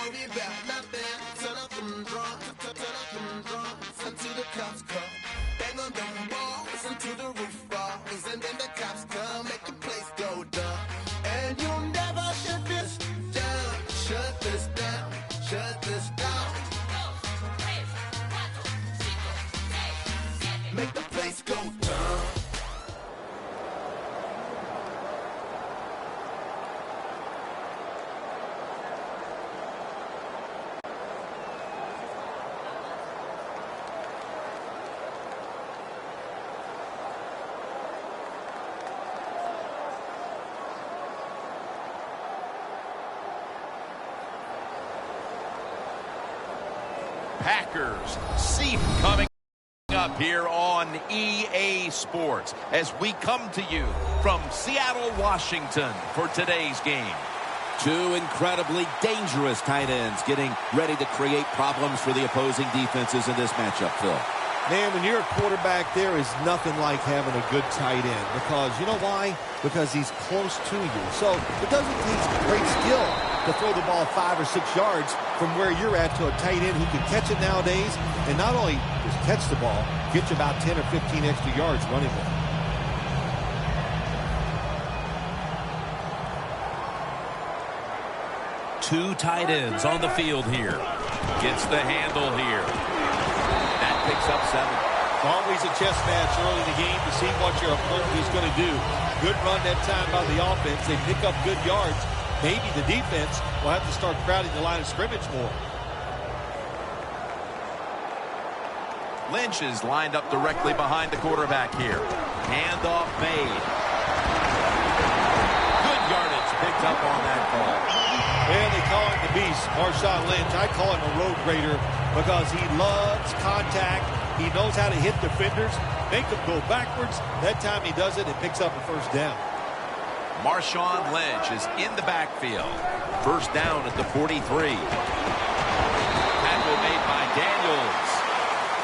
worry about nothing. Turn up them drums, until the cops come. Bang on them walls until the roof falls, and then the cops come, make the place go dumb. And you'll never shut this down, shut this down, shut this down. Make the place go dumb. Packers see coming up here on EA Sports as we come to you from Seattle, Washington for today's game. Two incredibly dangerous tight ends getting ready to create problems for the opposing defenses in this matchup, Phil. Man, when you're a quarterback, there is nothing like having a good tight end because, you know why? Because he's close to you. So it doesn't take great skill to throw the ball 5 or 6 yards from where you're at to a tight end who can catch it nowadays, and not only just catch the ball, get you about 10 or 15 extra yards running with it. Two tight ends on the field here. Gets the handle here. That picks up 7. It's always a chess match early in the game to see what your opponent is going to do. Good run that time by the offense. They pick up good yards. Maybe the defense will have to start crowding the line of scrimmage more. Lynch is lined up directly behind the quarterback here. Handoff made. Good yardage picked up on that ball. And they call him the beast, Marshawn Lynch. I call him a road grader because he loves contact. He knows how to hit defenders, make them go backwards. That time he does it, it picks up a first down. Marshawn Lynch is in the backfield. First down at the 43. Tackle made by Daniels.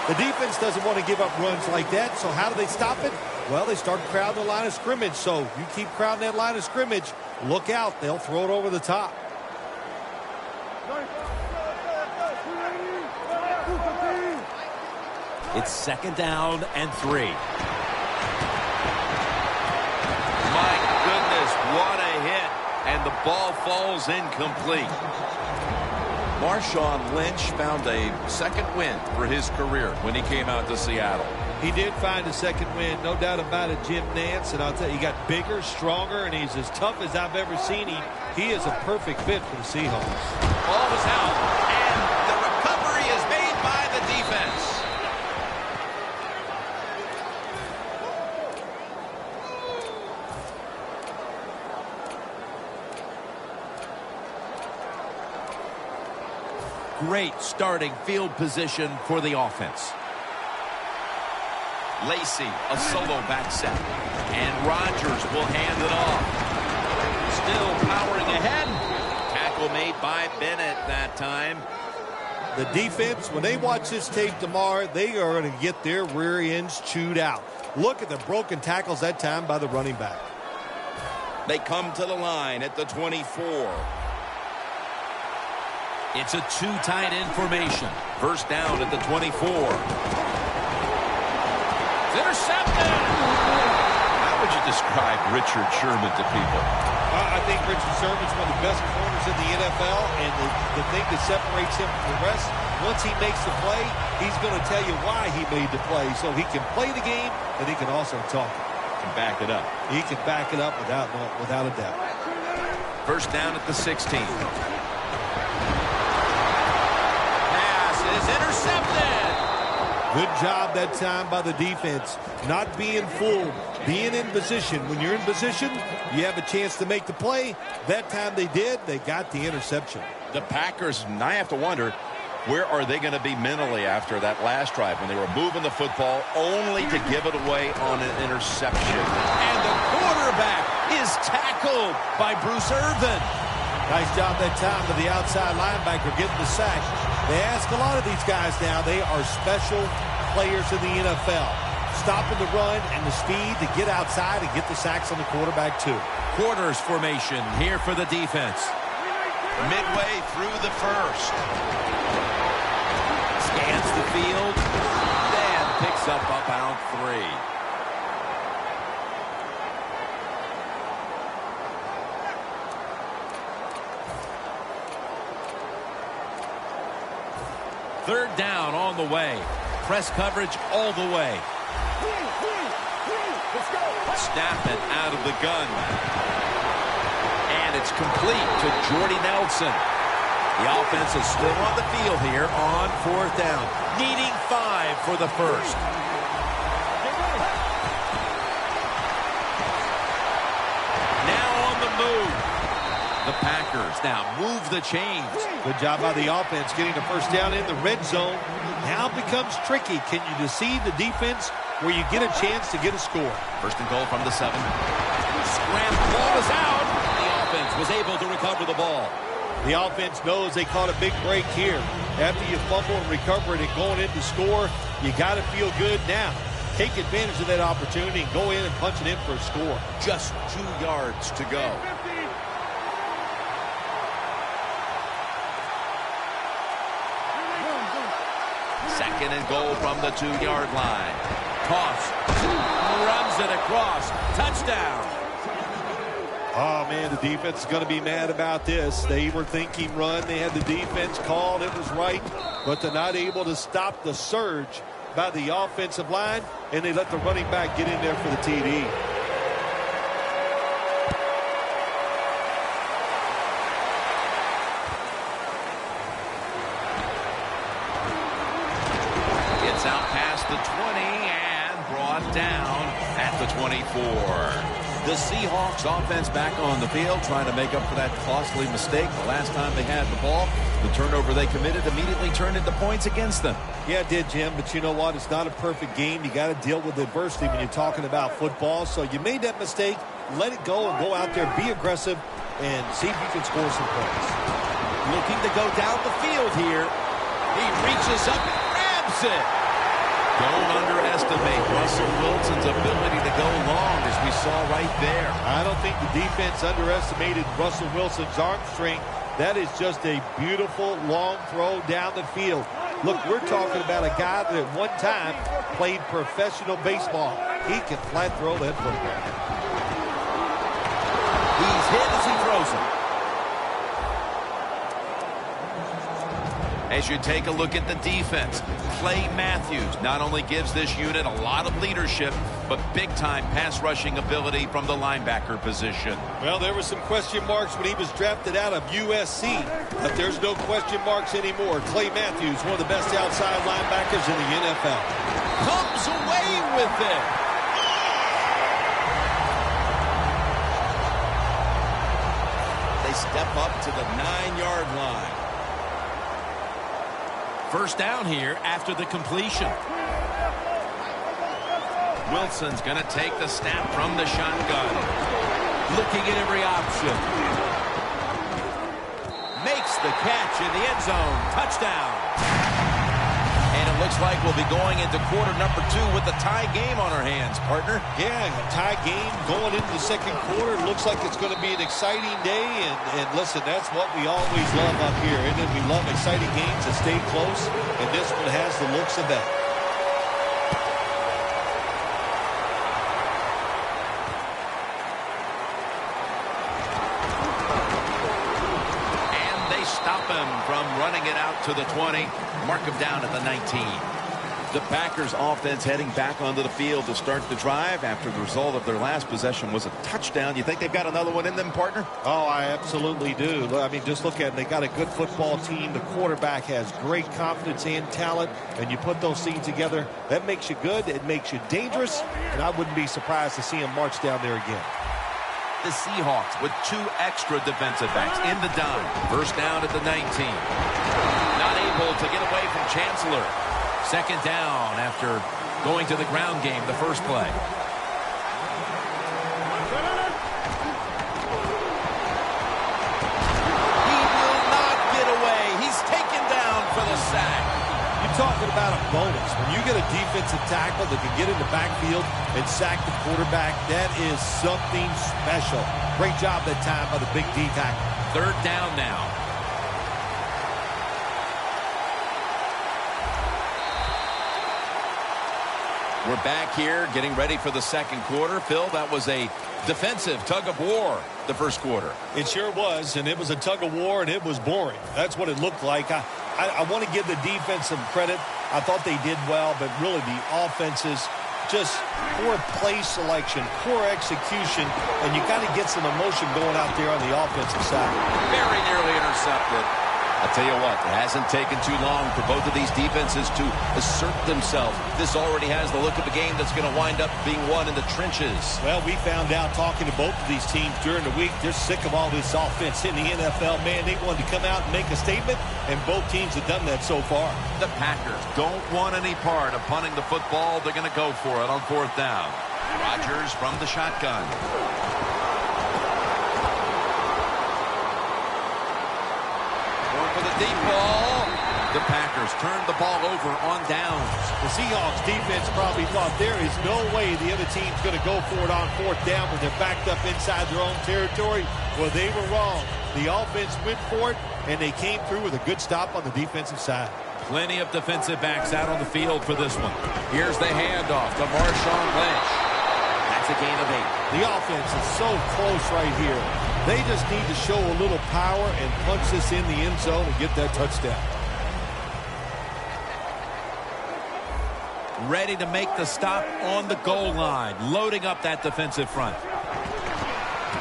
The defense doesn't want to give up runs like that, so how do they stop it? Well, they start crowding the line of scrimmage, so you keep crowding that line of scrimmage, look out, they'll throw it over the top. It's second down and 3. My goodness, what a hit. And the ball falls incomplete. Marshawn Lynch found a second win for his career when he came out to Seattle. He did find a second win, no doubt about it, Jim Nance. And I'll tell you, he got bigger, stronger, and he's as tough as I've ever seen him. He is a perfect fit for the Seahawks. Ball was out, and the recovery is made by the defense. Great starting field position for the offense. Lacy, a solo back set. And Rodgers will hand it off. Still powering ahead. Tackle made by Bennett that time. The defense, when they watch this tape tomorrow, they are going to get their rear ends chewed out. Look at the broken tackles that time by the running back. They come to the line at the 24. It's a two tight end formation. First down at the 24. It's intercepted. How would you describe Richard Sherman to people? I think Richard Sherman's one of the best corners in the NFL, and the thing that separates him from the rest, once he makes the play, he's going to tell you why he made the play. So he can play the game, and he can also talk it. Can back it up. He can back it up without a doubt. First down at the 16. Is intercepted. Good job that time by the defense. Not being fooled, being in position. When you're in position, you have a chance to make the play. That time they did. They got the interception. The Packers, and I have to wonder, where are they going to be mentally after that last drive when they were moving the football only to give it away on an interception? And the quarterback is tackled by Bruce Irvin. Nice job that time of the outside linebacker getting the sack. They ask a lot of these guys now. They are special players in the NFL. Stopping the run and the speed to get outside and get the sacks on the quarterback too. Quarters formation here for the defense. midway through the first. Scans the field and picks up about 3. Third down on the way. Press coverage all the way. Snap it out of the gun. And it's complete to Jordy Nelson. The offense is still on the field here on 4th down. Needing 5 for the first. Now on the move. The Packers now move the chains. Good job by the offense getting the first down in the red zone. Now it becomes tricky. Can you deceive the defense where you get a chance to get a score? First and goal from the 7. Scramble, ball is out. The offense was able to recover the ball. The offense knows they caught a big break here. After you fumble and recover it and going in to score, you got to feel good now. Take advantage of that opportunity and go in and punch it in for a score. Just 2 yards to go. Second and goal from the 2-yard line. Toss. Runs it across. Touchdown. Oh, man, the defense is going to be mad about this. They were thinking run. They had the defense called. It was right. But they're not able to stop the surge by the offensive line, and they let the running back get in there for the TD. It's out past the 20 and brought down at the 24. The Seahawks offense back on the field trying to make up for that costly mistake the last time they had the ball. The turnover they committed immediately turned into points against them. Yeah, it did, Jim, but you know what? It's not a perfect game. You got to deal with adversity when you're talking about football. So you made that mistake, let it go, and go out there, be aggressive, and see if you can score some points. Looking to go down the field here. He reaches up and grabs it. Don't underestimate Russell Wilson's ability to go long, as we saw right there. I don't think the defense underestimated Russell Wilson's arm strength. That is just a beautiful long throw down the field. Look, we're talking about a guy that at one time played professional baseball. He can flat throw that football. He's hit as he throws it. As you take a look at the defense, Clay Matthews not only gives this unit a lot of leadership, but big-time pass rushing ability from the linebacker position. Well, there were some question marks when he was drafted out of USC, but there's no question marks anymore. Clay Matthews, one of the best outside linebackers in the NFL. Comes away with it. They step up to the 9-yard line. First down here after the completion. Wilson's going to take the snap from the shotgun. Looking at every option. Makes the catch in the end zone. Touchdown. And it looks like we'll be going into quarter number 2 with the tie game on our hands, partner. Yeah, a tie game going into the second quarter. Looks like it's going to be an exciting day. And listen, that's what we always love up here. And we love exciting games that stay close. And this one has the looks of that. Stop him from running it out to the 20. Mark him down at the 19. The Packers offense heading back onto the field to start the drive after the result of their last possession was a touchdown. You think they've got another one in them, partner? Oh, I absolutely do. I mean, just look at it. They got a good football team. The quarterback has great confidence and talent, and you put those things together, that makes you good. It makes you dangerous, and I wouldn't be surprised to see him march down there again. The Seahawks with 2 extra defensive backs in the dime. First down at the 19. Not able to get away from Chancellor. Second down after going to the ground game the first play. He will not get away. He's taken down for the sack. You're talking about a bonus. When you get a defensive tackle that can get in the backfield and sack the quarterback, that is something special. Great job that time by the big D tackle. Third down now. We're back here getting ready for the second quarter. Phil, that was a defensive tug of war the first quarter. It sure was, and it was a tug of war, and it was boring. That's what it looked like. I want to give the defense some credit. I thought they did well, but really the offenses, just poor play selection, poor execution, and you got to get some emotion going out there on the offensive side. Very nearly intercepted. I'll tell you what, it hasn't taken too long for both of these defenses to assert themselves. This already has the look of a game that's going to wind up being won in the trenches. Well, we found out talking to both of these teams during the week, they're sick of all this offense in the NFL. Man, they wanted to come out and make a statement, and both teams have done that so far. The Packers don't want any part of punting the football. They're going to go for it on fourth down. Rodgers from the shotgun. The deep ball. The Packers turned the ball over on downs. The Seahawks defense probably thought there is no way the other team's going to go for it on fourth down when they're backed up inside their own territory. Well, they were wrong. The offense went for it, and they came through with a good stop on the defensive side. Plenty of defensive backs out on the field for this one. Here's the handoff to Marshawn Lynch. That's a gain of 8. The offense is so close right here. They just need to show a little power and punch this in the end zone and get that touchdown. Ready to make the stop on the goal line. Loading up that defensive front.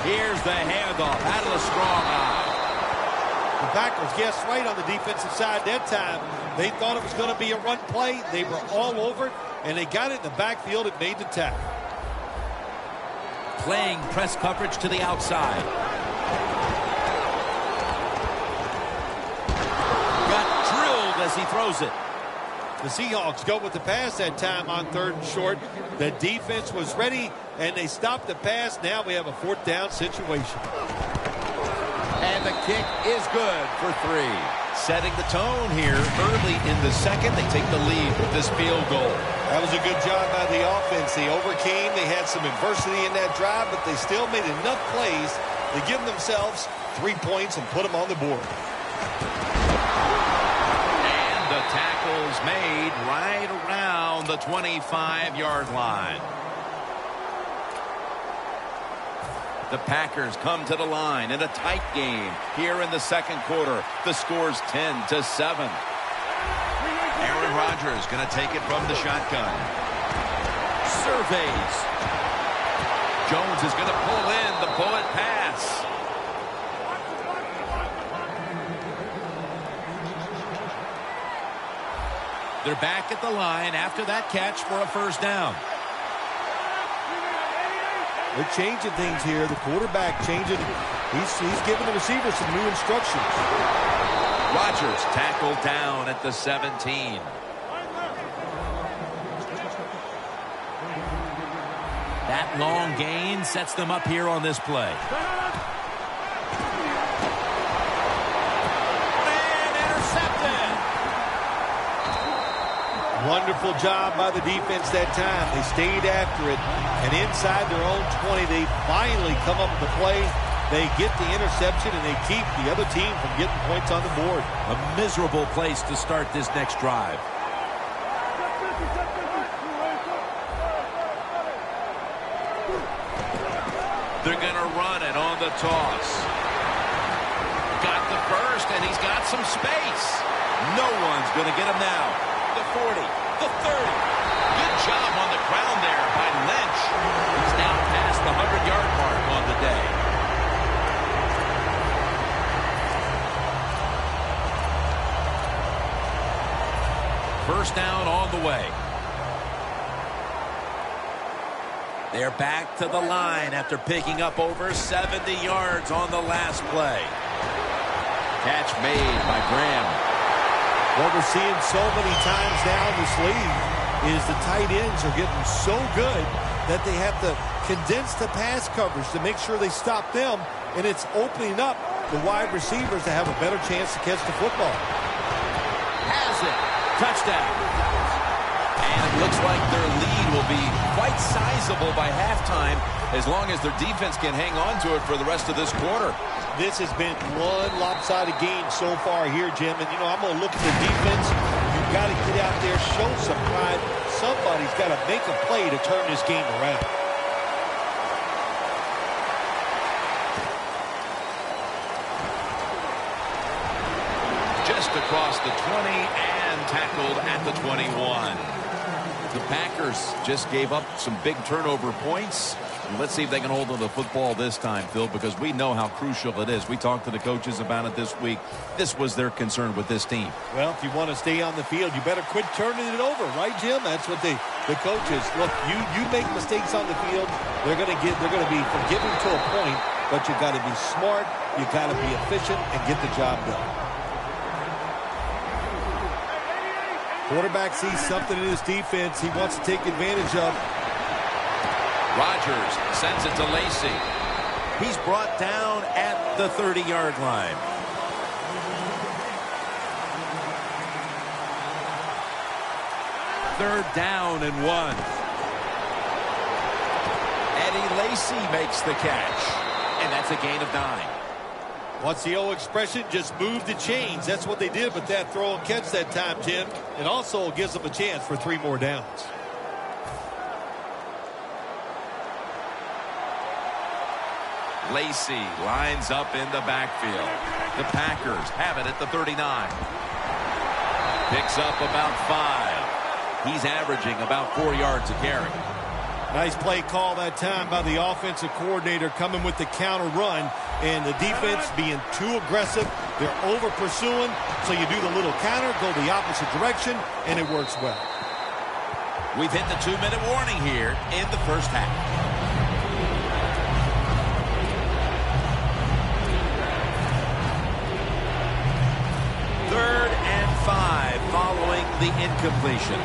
Here's the handoff out of the strong eye. The Packers guessed right on the defensive side that time. They thought it was going to be a run play. They were all over it, and they got it in the backfield. It made the tackle. Playing press coverage to the outside. Got drilled as he throws it. The Seahawks go with the pass that time on 3rd and short. The defense was ready, and they stopped the pass. Now we have a 4th down situation. And the kick is good for 3. Setting the tone here early in the second. They take the lead with this field goal. That was a good job by the offense. They overcame. They had some adversity in that drive, but they still made enough plays to give themselves 3 points and put them on the board. And the tackle's made right around the 25-yard line. The Packers come to the line in a tight game here in the second quarter. The score's 10-7. Aaron Rodgers going to take it from the shotgun. Surveys. Jones is going to pull in the bullet pass. They're back at the line after that catch for a first down. They're changing things here. The quarterback changing. He's giving the receiver some new instructions. Rodgers tackled down at the 17. That long gain sets them up here on this play. And intercepted. Wonderful job by the defense that time. They stayed after it, and inside their own 20, they finally come up with the play. They get the interception, and they keep the other team from getting points on the board. A miserable place to start this next drive. They're going to run it on the toss. Got the first, and he's got some space. No one's going to get him now. The 40, the 30. Good job on the ground there by Lynch. He's now past the 100-yard mark on the day. First down on the way. They're back to the line after picking up over 70 yards on the last play. Catch made by Graham. What we're seeing so many times now in this league is the tight ends are getting so good that they have to condense the pass coverage to make sure they stop them, and it's opening up the wide receivers to have a better chance to catch the football. Has it. Touchdown. And it looks like their lead will be quite sizable by halftime as long as their defense can hang on to it for the rest of this quarter. This has been one lopsided game so far here, Jim. And, I'm going to look at the defense. You've got to get out there, show some pride. Somebody's got to make a play to turn this game around. Just across the 20 and tackled at the 21. The Packers just gave up some big turnover points. Let's see if they can hold on to the football this time, Phil, because we know how crucial it is. We talked to the coaches about it this week. This was their concern with this team. Well, if you want to stay on the field, you better quit turning it over, right, Jim? That's what the coaches look. You make mistakes on the field, they're going to be forgiving to a point, but you got to be smart, you got to be efficient, and get the job done. Quarterback sees something in his defense he wants to take advantage of. Rodgers sends it to Lacy. He's brought down at the 30-yard line. Third down and 1. Eddie Lacy makes the catch, and that's a gain of 9. What's the old expression? Just move the chains. That's what they did with that throw and catch that time, Jim. It also gives them a chance for 3 more downs. Lacy lines up in the backfield. The Packers have it at the 39. Picks up about 5. He's averaging about 4 yards a carry. Nice play call that time by the offensive coordinator, coming with the counter run, and the defense being too aggressive. They're over pursuing, so you do the little counter, go the opposite direction, and it works well. We've hit the 2-minute warning here in the first half. Third and 5 following the incompletion.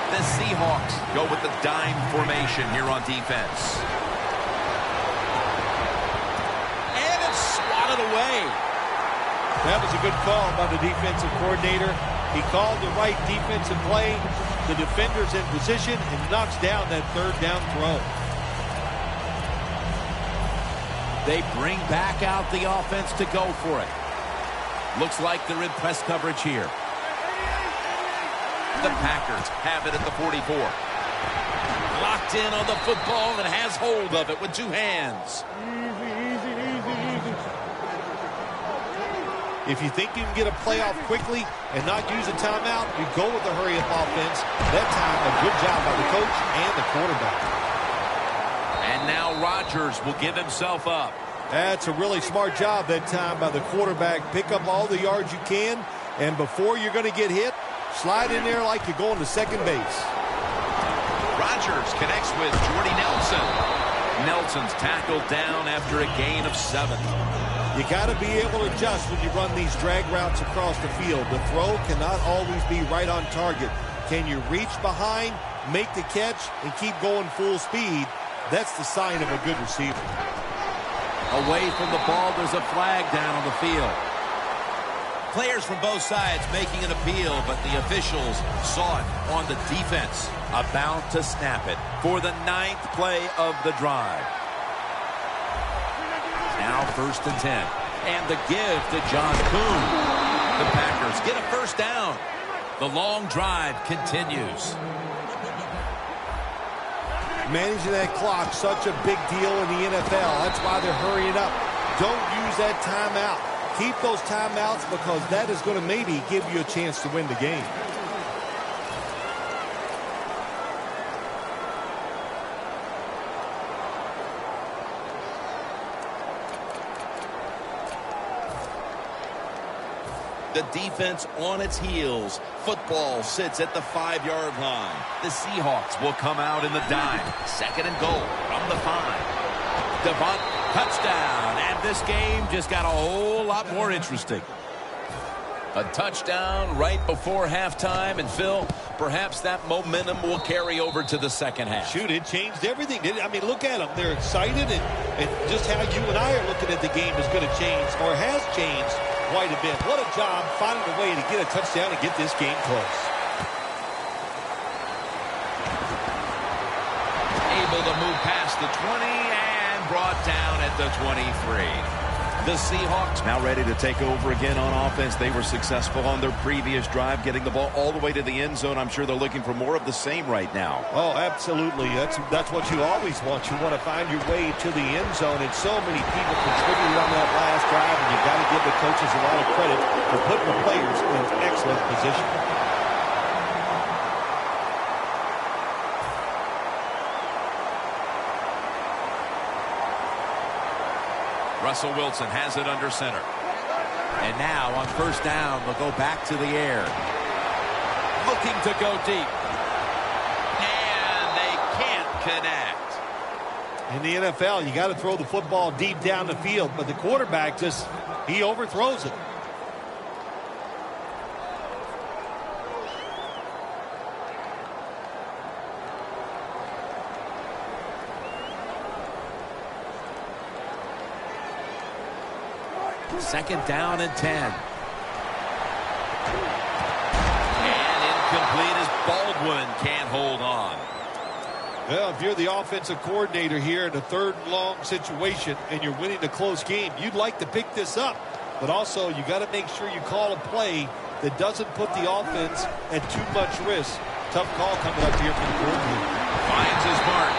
The Seahawks go with the dime formation here on defense. And it's swatted away. That was a good call by the defensive coordinator. He called the right defensive play. The defender's in position and knocks down that third down throw. They bring back out the offense to go for it. Looks like they're in press coverage here. The Packers have it at the 44. Locked in on the football and has hold of it with 2 hands. If you think you can get a play off quickly and not use a timeout, you go with the hurry-up offense. That time, a good job by the coach and the quarterback. And now Rodgers will give himself up. That's a really smart job that time by the quarterback. Pick up all the yards you can, and before you're going to get hit, slide in there like you're going to second base. Rodgers connects with Jordy Nelson. Nelson's tackled down after a gain of 7. You got to be able to adjust when you run these drag routes across the field. The throw cannot always be right on target. Can you reach behind, make the catch, and keep going full speed? That's the sign of a good receiver. Away from the ball, there's a flag down on the field. Players from both sides making an appeal, but the officials saw it on the defense. About to snap it for the 9th play of the drive. Now 1st and 10. And the give to John Kuhn. The Packers get a first down. The long drive continues. Managing that clock, such a big deal in the NFL. That's why they're hurrying up. Don't use that timeout. Keep those timeouts because that is going to maybe give you a chance to win the game. The defense on its heels. Football sits at the 5-yard line. The Seahawks will come out in the dime. 2nd and goal from the 5. Devont, touchdown. And this game just got a whole lot more interesting. A touchdown right before halftime. And Phil, perhaps that momentum will carry over to the second half. Shoot, it changed everything. I mean, look at them. They're excited. And just how you and I are looking at the game is going to change or has changed quite a bit. What a job finding a way to get a touchdown and get this game close. Able to move past the 20 and brought down at the 23. The Seahawks now ready to take over again on offense. They were successful on their previous drive, getting the ball all the way to the end zone. I'm sure they're looking for more of the same right now. Oh, absolutely. That's what you always want. You want to find your way to the end zone, and so many people contributed on that last drive, and you got to give the coaches a lot of credit for putting the players in excellent position. Russell Wilson has it under center. And now on first down, they'll go back to the air. Looking to go deep. And they can't connect. In the NFL, you got to throw the football deep down the field, but the quarterback he overthrows it. Second down and 10. And incomplete as Baldwin can't hold on. Well, if you're the offensive coordinator here in a third and long situation and you're winning a close game, you'd like to pick this up. But also, you got to make sure you call a play that doesn't put the offense at too much risk. Tough call coming up here from the coordinator. Finds his mark.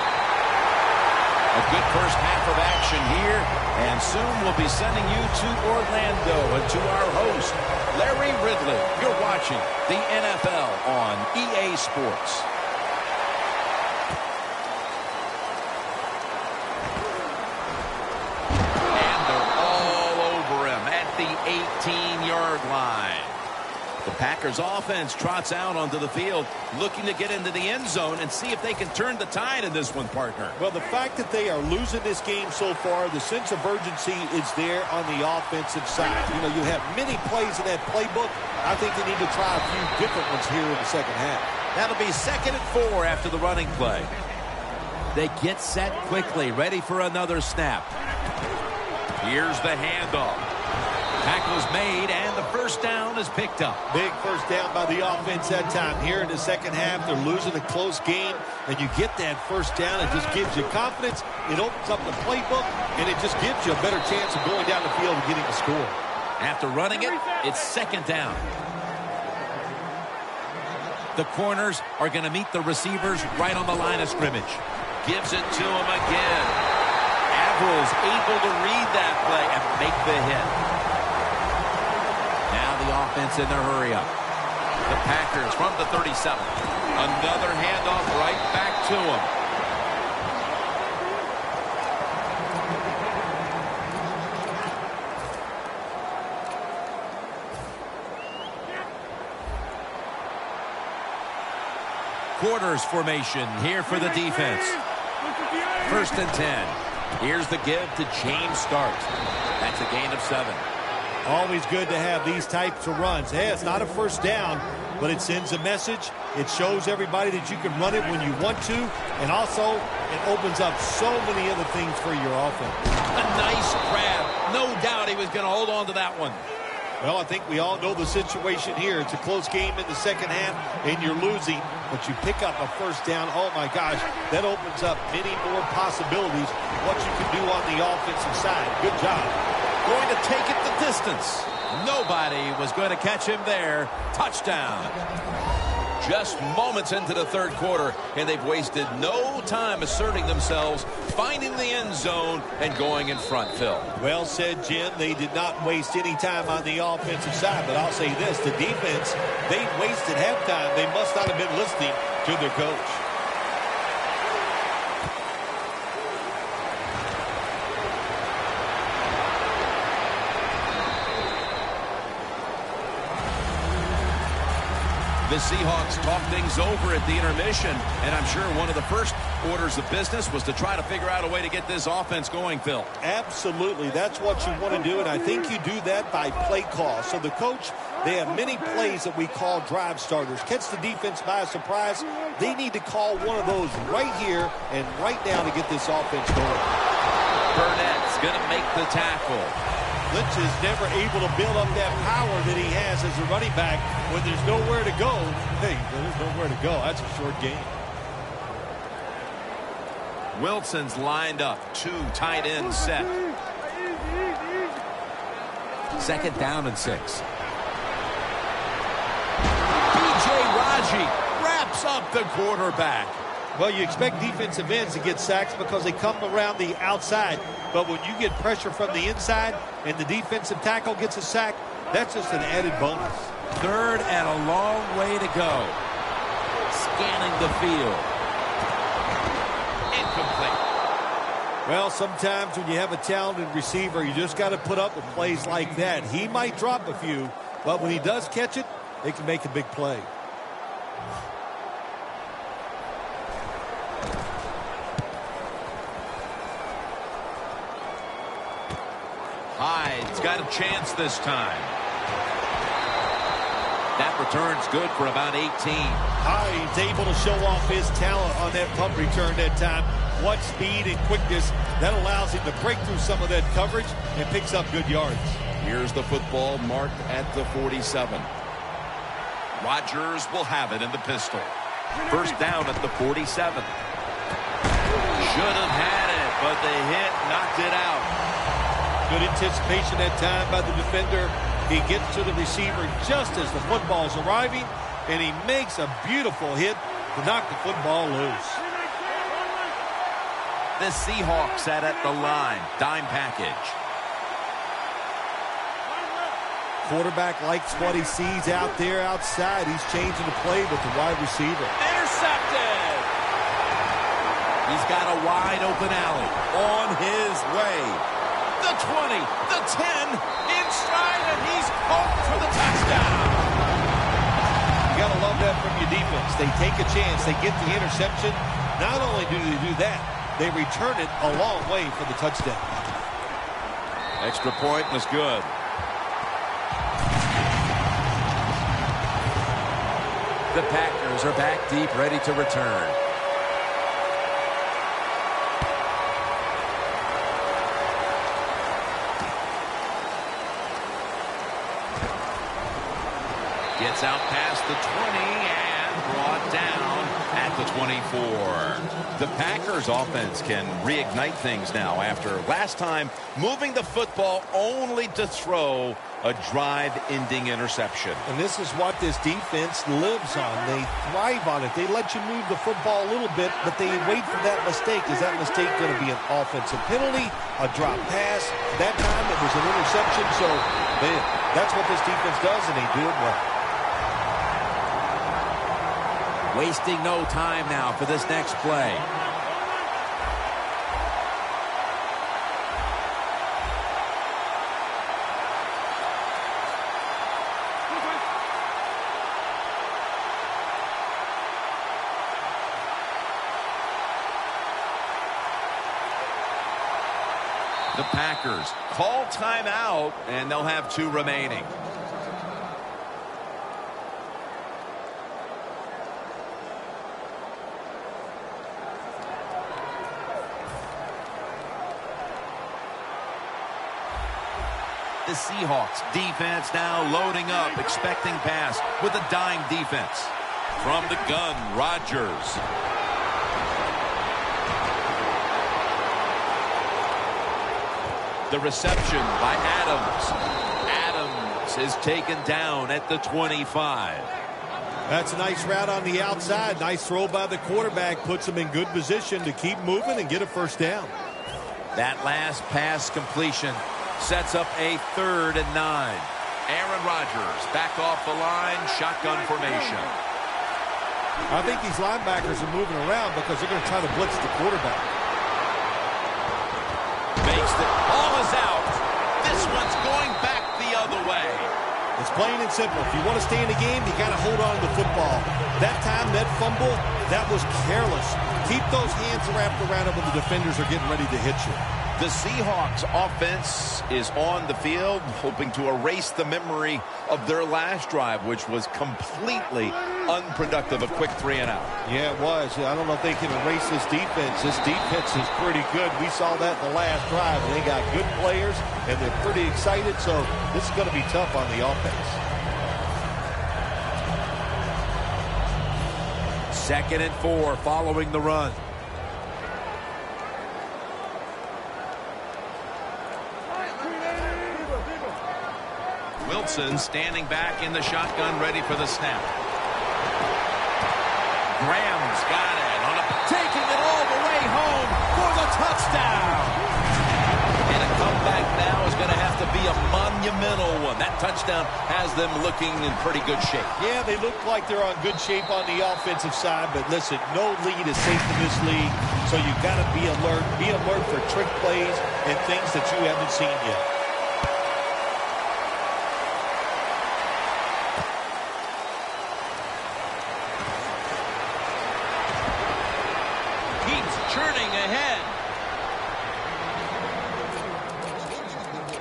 A good first half of action here, and soon we'll be sending you to Orlando and to our host, Larry Ridley. You're watching the NFL on EA Sports. And they're all over him at the 18-yard line. The Packers offense trots out onto the field, looking to get into the end zone and see if they can turn the tide in this one, partner. Well, the fact that they are losing this game so far, the sense of urgency is there on the offensive side. You know, you have many plays in that playbook. I think they need to try a few different ones here in the second half. That'll be 2nd and 4 after the running play. They get set quickly, ready for another snap. Here's the handoff. Tackle's made, and the first down is picked up. Big first down by the offense that time. Here in the second half, they're losing a close game, and you get that first down. It just gives you confidence. It opens up the playbook, and it just gives you a better chance of going down the field and getting a score. After running it, it's 2nd down. The corners are going to meet the receivers right on the line of scrimmage. Gives it to him again. Avrill's able to read that play and make the hit. Now the offense in their hurry-up. The Packers from the 37. Another handoff right back to him. Quarters formation here for the defense. 1st and 10. Here's the give to James Starks. That's a gain of 7. Always good to have these types of runs. Hey, it's not a first down, but it sends a message. It shows everybody that you can run it when you want to, and also it opens up so many other things for your offense. A nice grab. No doubt he was going to hold on to that one. Well, I think we all know the situation here. It's a close game in the second half, and you're losing, but you pick up a first down. Oh, my gosh, that opens up many more possibilities what you can do on the offensive side. Good job. Going to take it the distance. Nobody was going to catch him there. Touchdown. Just moments into the third quarter, and they've wasted no time asserting themselves, finding the end zone, and going in front, Phil. Well said, Jim. They did not waste any time on the offensive side, but I'll say this, the defense, they wasted halftime. They must not have been listening to their coach. The Seahawks talk things over at the intermission, and I'm sure one of the first orders of business was to try to figure out a way to get this offense going, Phil. Absolutely. That's what you want to do, and I think you do that by play call. So the coach, they have many plays that we call drive starters. Catch the defense by surprise. They need to call one of those right here and right now to get this offense going. Burnett's going to make the tackle. Lynch is never able to build up that power that he has as a running back when there's nowhere to go. Hey, there's nowhere to go. That's a short game. Wilson's lined up. 2 tight ends set. 2nd down and 6. B.J. Raji wraps up the quarterback. Well, you expect defensive ends to get sacks because they come around the outside. But when you get pressure from the inside and the defensive tackle gets a sack, that's just an added bonus. 3rd and a long way to go. Scanning the field. Incomplete. Well, sometimes when you have a talented receiver, you just got to put up with plays like that. He might drop a few, but when he does catch it, it can make a big play. Hyde's got a chance this time. That return's good for about 18. Hyde's able to show off his talent on that punt return that time. What speed and quickness that allows him to break through some of that coverage and picks up good yards. Here's the football marked at the 47. Rodgers will have it in the pistol. 1st down at the 47. Should have had it, but the hit knocked it out. Good anticipation that time by the defender. He gets to the receiver just as the football's arriving, and he makes a beautiful hit to knock the football loose. The Seahawks at the line. Dime package. Quarterback likes what he sees out there outside. He's changing the play with the wide receiver. Intercepted! He's got a wide open alley on his way. The 20, the 10, inside, and he's home for the touchdown. You got to love that from your defense. They take a chance. They get the interception. Not only do they do that, they return it a long way for the touchdown. Extra point was good. The Packers are back deep, ready to return. Gets out past the 20 and brought down at the 24. The Packers offense can reignite things now after last time moving the football only to throw a drive-ending interception. And this is what this defense lives on. They thrive on it. They let you move the football a little bit, but they wait for that mistake. Is that mistake going to be an offensive penalty, a drop pass? That time it was an interception, so that's what this defense does, and they do it well. Wasting no time now for this next play. The Packers call timeout, and they'll have 2 remaining. The Seahawks defense now loading up, expecting pass with a dime defense. From the gun, Rodgers. The reception by Adams. Adams is taken down at the 25. That's a nice route on the outside. Nice throw by the quarterback. Puts him in good position to keep moving and get a 1st down. That last pass completion sets up a 3rd and 9. Aaron Rodgers back off the line, shotgun formation. I think these linebackers are moving around because they're going to try to blitz the quarterback. Makes the ball is out. This one's going back the other way. It's plain and simple. If you want to stay in the game, you got to hold on to the football. That time, that fumble, that was careless. Keep those hands wrapped around it when the defenders are getting ready to hit you. The Seahawks offense is on the field, hoping to erase the memory of their last drive, which was completely unproductive, a quick 3 and out. Yeah, it was. I don't know if they can erase this defense. This defense is pretty good. We saw that in the last drive, and they got good players, and they're pretty excited, so this is going to be tough on the offense. 2nd and 4 following the run. Nelson standing back in the shotgun, ready for the snap. Graham's got it. Taking it all the way home for the touchdown. And a comeback now is going to have to be a monumental one. That touchdown has them looking in pretty good shape. Yeah, they look like they're on good shape on the offensive side, but listen, no lead is safe in this league, so you've got to be alert. Be alert for trick plays and things that you haven't seen yet. Churning ahead.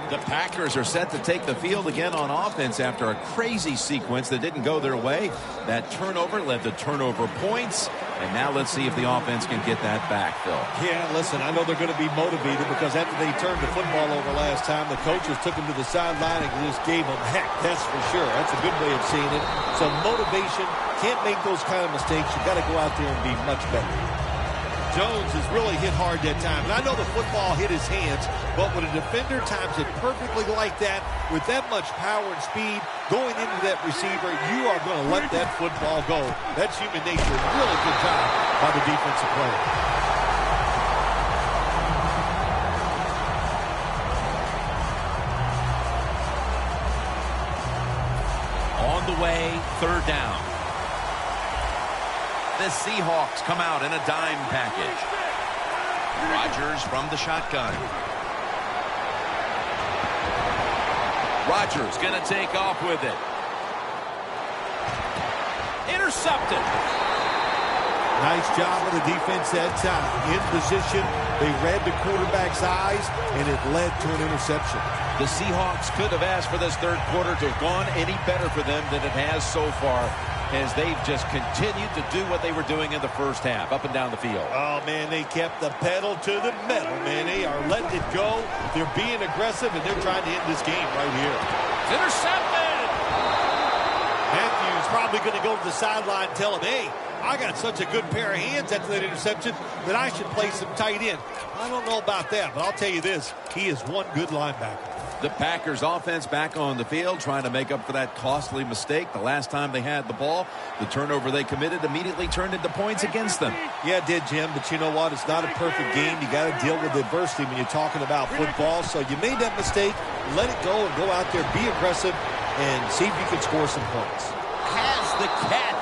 The Packers are set to take the field again on offense after a crazy sequence that didn't go their way. That turnover led to turnover points. And now let's see if the offense can get that back, Phil. Yeah, listen, I know they're going to be motivated because after they turned the football over last time, the coaches took them to the sideline and just gave them heck. That's for sure. That's a good way of seeing it. So motivation, can't make those kind of mistakes. You've got to go out there and be much better. Jones has really hit hard that time. And I know the football hit his hands, but when a defender times it perfectly like that, with that much power and speed going into that receiver, you are going to let that football go. That's human nature. Really good job by the defensive player. On the way, third down. The Seahawks come out in a dime package. Rodgers from the shotgun. Rodgers going to take off with it. Intercepted. Nice job of the defense that time. In position, they read the quarterback's eyes, and it led to an interception. The Seahawks could have asked for this third quarter to have gone any better for them than it has so far, as they've just continued to do what they were doing in the first half, up and down the field. Oh, man, they kept the pedal to the metal, man. They are letting it go. They're being aggressive, and they're trying to end this game right here. Intercepted! Matthews probably going to go to the sideline and tell him, hey, I got such a good pair of hands after that interception that I should play some tight end. I don't know about that, but I'll tell you this. He is one good linebacker. The Packers offense back on the field trying to make up for that costly mistake the last time they had the ball. The turnover they committed immediately turned into points against them. Yeah, it did, Jim, but you know what? It's not a perfect game. You got to deal with adversity when you're talking about football. So you made that mistake. Let it go and go out there, be aggressive, and see if you can score some points. Has the catch.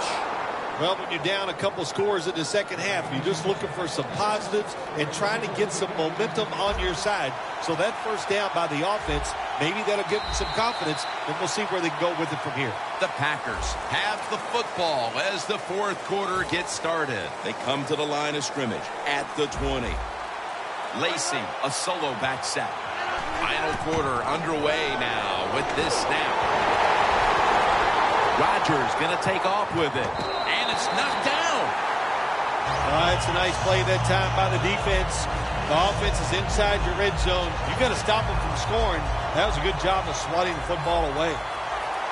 Well, when you're down a couple scores in the second half, you're just looking for some positives and trying to get some momentum on your side. So that first down by the offense, maybe that'll give them some confidence, and we'll see where they can go with it from here. The Packers have the football as the fourth quarter gets started. They come to the line of scrimmage at the 20. Lacy, a solo back set. Final quarter underway now with this snap. Rodgers going to take off with it. And it's knocked down. It's a nice play that time by the defense. The offense is inside your red zone. You got to stop them from scoring. That was a good job of swatting the football away.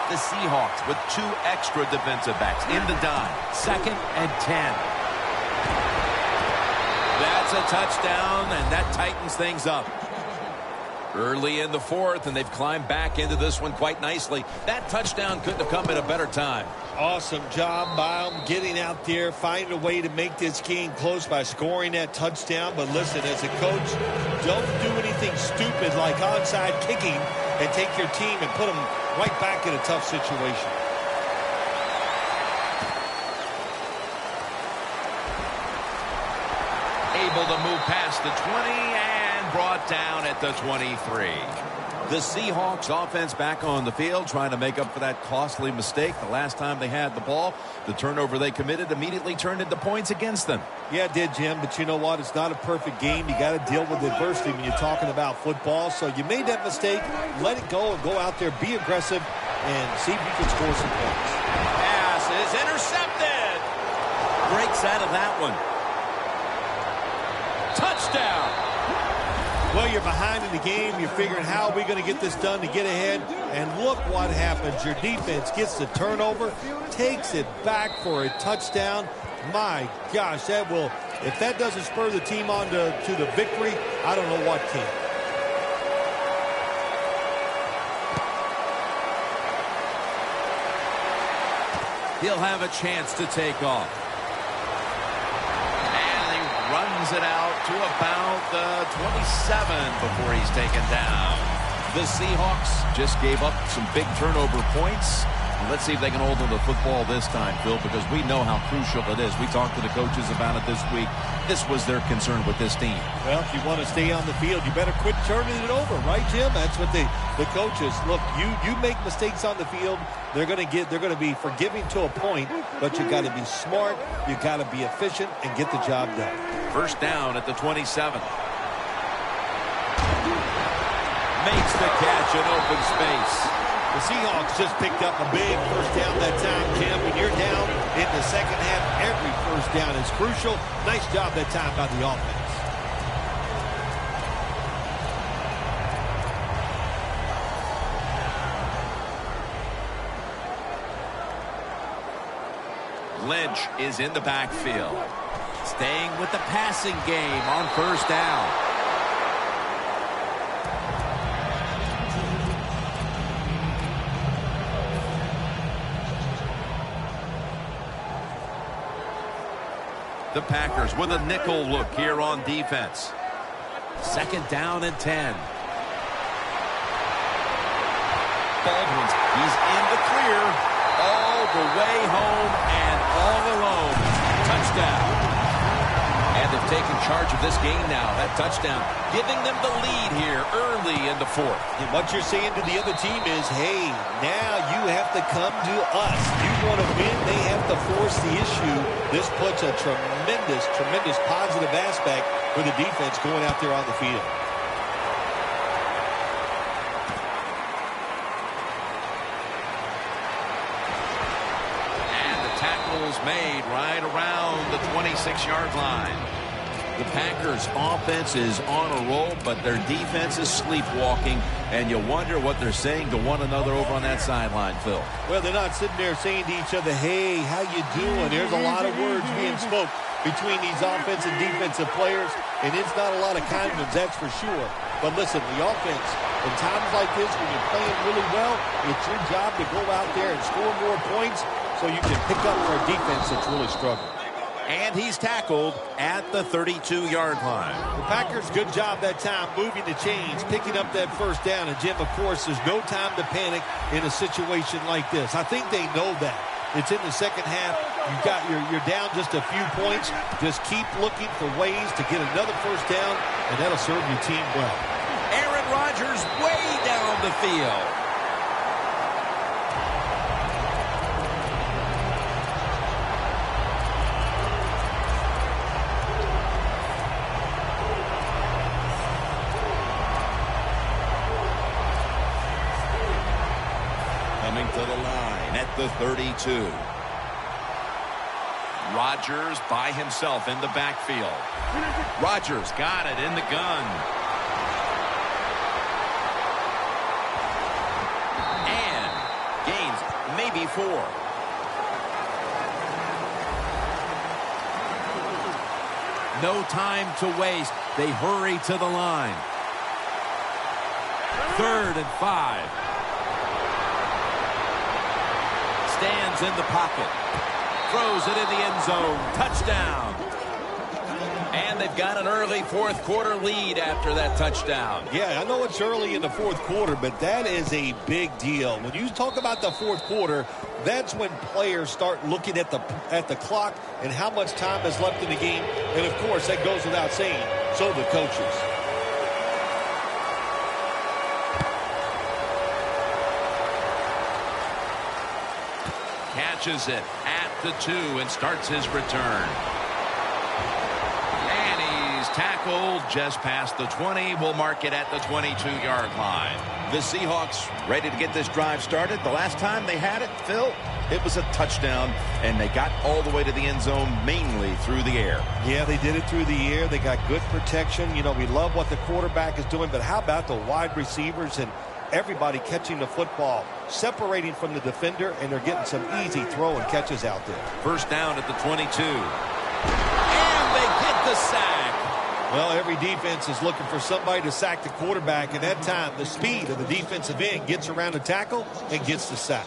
The Seahawks with 2 extra defensive backs in the dime. 2nd and 10. That's a touchdown, and that tightens things up. Early in the fourth, and they've climbed back into this one quite nicely. That touchdown couldn't have come at a better time. Awesome job by them getting out there, finding a way to make this game close by scoring that touchdown. But listen, as a coach, don't do anything stupid like onside kicking and take your team and put them right back in a tough situation. Able to move past the 20 and brought down at the 23. The Seahawks offense back on the field trying to make up for that costly mistake the last time they had the ball. The turnover they committed immediately turned into points against them. Yeah, it did, Jim, but you know what? It's not a perfect game. You got to deal with adversity when you're talking about football. So you made that mistake. Let it go and go out there, be aggressive, and see if you can score some points. Pass is intercepted. Breaks out of that one. Touchdown. Well, you're behind in the game. You're figuring how are we going to get this done to get ahead. And look what happens. Your defense gets the turnover, takes it back for a touchdown. My gosh, that will, if that doesn't spur the team on to the victory, I don't know what can. He'll have a chance to take off. And he runs it out to about the 27 before he's taken down. The Seahawks just gave up some big turnover points. Let's see if they can hold on to the football this time, Phil, because we know how crucial it is. We talked to the coaches about it this week. This was their concern with this team. Well, if you want to stay on the field, you better quit turning it over, right, Jim? That's what the coaches look. You make mistakes on the field, they're going to be forgiving to a point, but you got to be smart, you got to be efficient, and get the job done. First down at the 27. Makes the catch in open space. The Seahawks just picked up a big first down that time, Jim. When you're down in the second half, every first down is crucial. Nice job that time by the offense. Lynch is in the backfield. Staying with the passing game on first down. The Packers with a nickel look here on defense. Second down and 10. Baldwin's, he's in the clear. All the way home and all alone. Touchdown. And they've taken charge of this game now. That touchdown giving them the lead here early in the fourth. And what you're saying to the other team is, hey, now you have to come to us. You want to win, they have to force the issue. This puts a tremendous positive aspect for the defense going out there on the field. And the tackle's made right around the 26-yard line. The Packers' offense is on a roll, but their defense is sleepwalking, and you wonder what they're saying to one another over on that sideline, Phil. Well, they're not sitting there saying to each other, hey, how you doing? There's a lot of words being spoke between these offensive and defensive players, and it's not a lot of kindness, that's for sure. But listen, the offense, in times like this, when you're playing really well, it's your job to go out there and score more points so you can pick up for a defense that's really struggling. And he's tackled at the 32-yard line. The Packers, good job that time moving the chains, picking up that first down. And, Jim, of course, there's no time to panic in a situation like this. I think they know that. It's in the second half. You're down just a few points. Just keep looking for ways to get another first down, and that'll serve your team well. Aaron Rodgers way down the field. Coming to the line at the 32. Rodgers by himself in the backfield. Rodgers got it in the gun. And gains maybe 4. No time to waste. They hurry to the line. 3rd and 5. Stands in the pocket. Throws it in the end zone. Touchdown. And they've got an early fourth quarter lead after that touchdown. Yeah, I know it's early in the fourth quarter, but that is a big deal. When you talk about the fourth quarter, that's when players start looking at the clock and how much time is left in the game. And, of course, that goes without saying. So the coaches. Catches it at the 2 and starts his return. And he's tackled just past the 20. We'll mark it at the 22-yard line. The Seahawks ready to get this drive started. The last time they had it, Phil, it was a touchdown, and they got all the way to the end zone mainly through the air. Yeah, they did it through the air. They got good protection. You know, we love what the quarterback is doing, but how about the wide receivers and everybody catching the football, separating from the defender, and they're getting some easy throw and catches out there. First down at the 22. And they get the sack. Well, every defense is looking for somebody to sack the quarterback, and that time the speed of the defensive end gets around the tackle and gets the sack.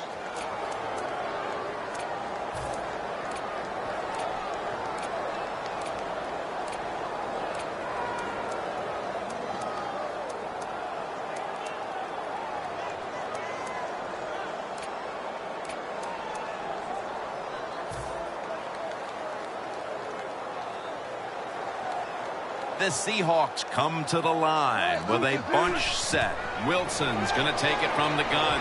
The Seahawks come to the line with a bunch set. Wilson's going to take it from the gun.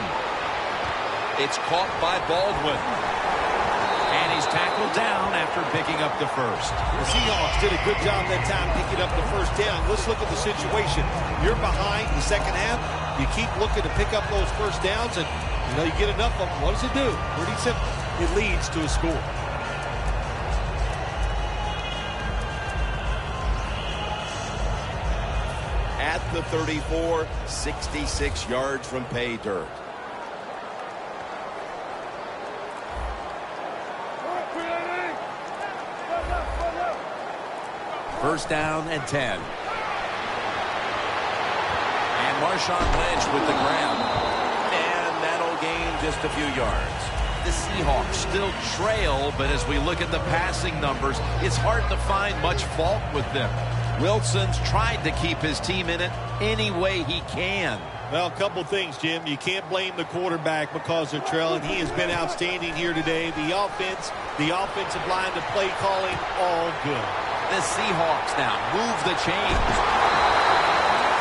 It's caught by Baldwin. And he's tackled down after picking up the first. The Seahawks did a good job that time picking up the first down. Let's look at the situation. You're behind the second half. You keep looking to pick up those first downs, and you get enough of them. What does it do? Pretty simple. It leads to a score. At the 34, 66 yards from pay dirt. First down and 10. And Marshawn Lynch with the grab. And that'll gain just a few yards. The Seahawks still trail, but as we look at the passing numbers, it's hard to find much fault with them. Wilson's tried to keep his team in it any way he can. Well, a couple things, Jim. You can't blame the quarterback because they're trailing. He has been outstanding here today. The offensive line, the play calling, all good. The Seahawks now move the chains.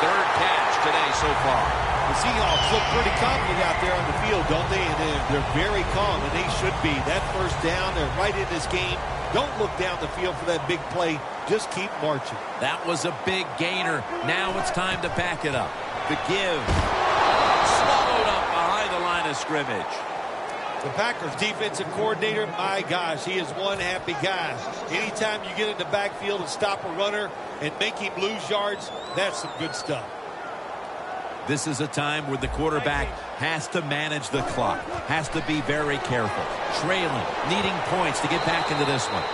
Third catch today so far. The Seahawks look pretty confident out there on the field, don't they? And they're very calm, and they should be. That first down, they're right in this game. Don't look down the field for that big play. Just keep marching. That was a big gainer. Now it's time to back it up. The give. Swallowed up behind the line of scrimmage. The Packers defensive coordinator, my gosh, he is one happy guy. Anytime you get in the backfield and stop a runner and make him lose yards, that's some good stuff. This is a time where the quarterback has to manage the clock, has to be very careful, trailing, needing points to get back into this one.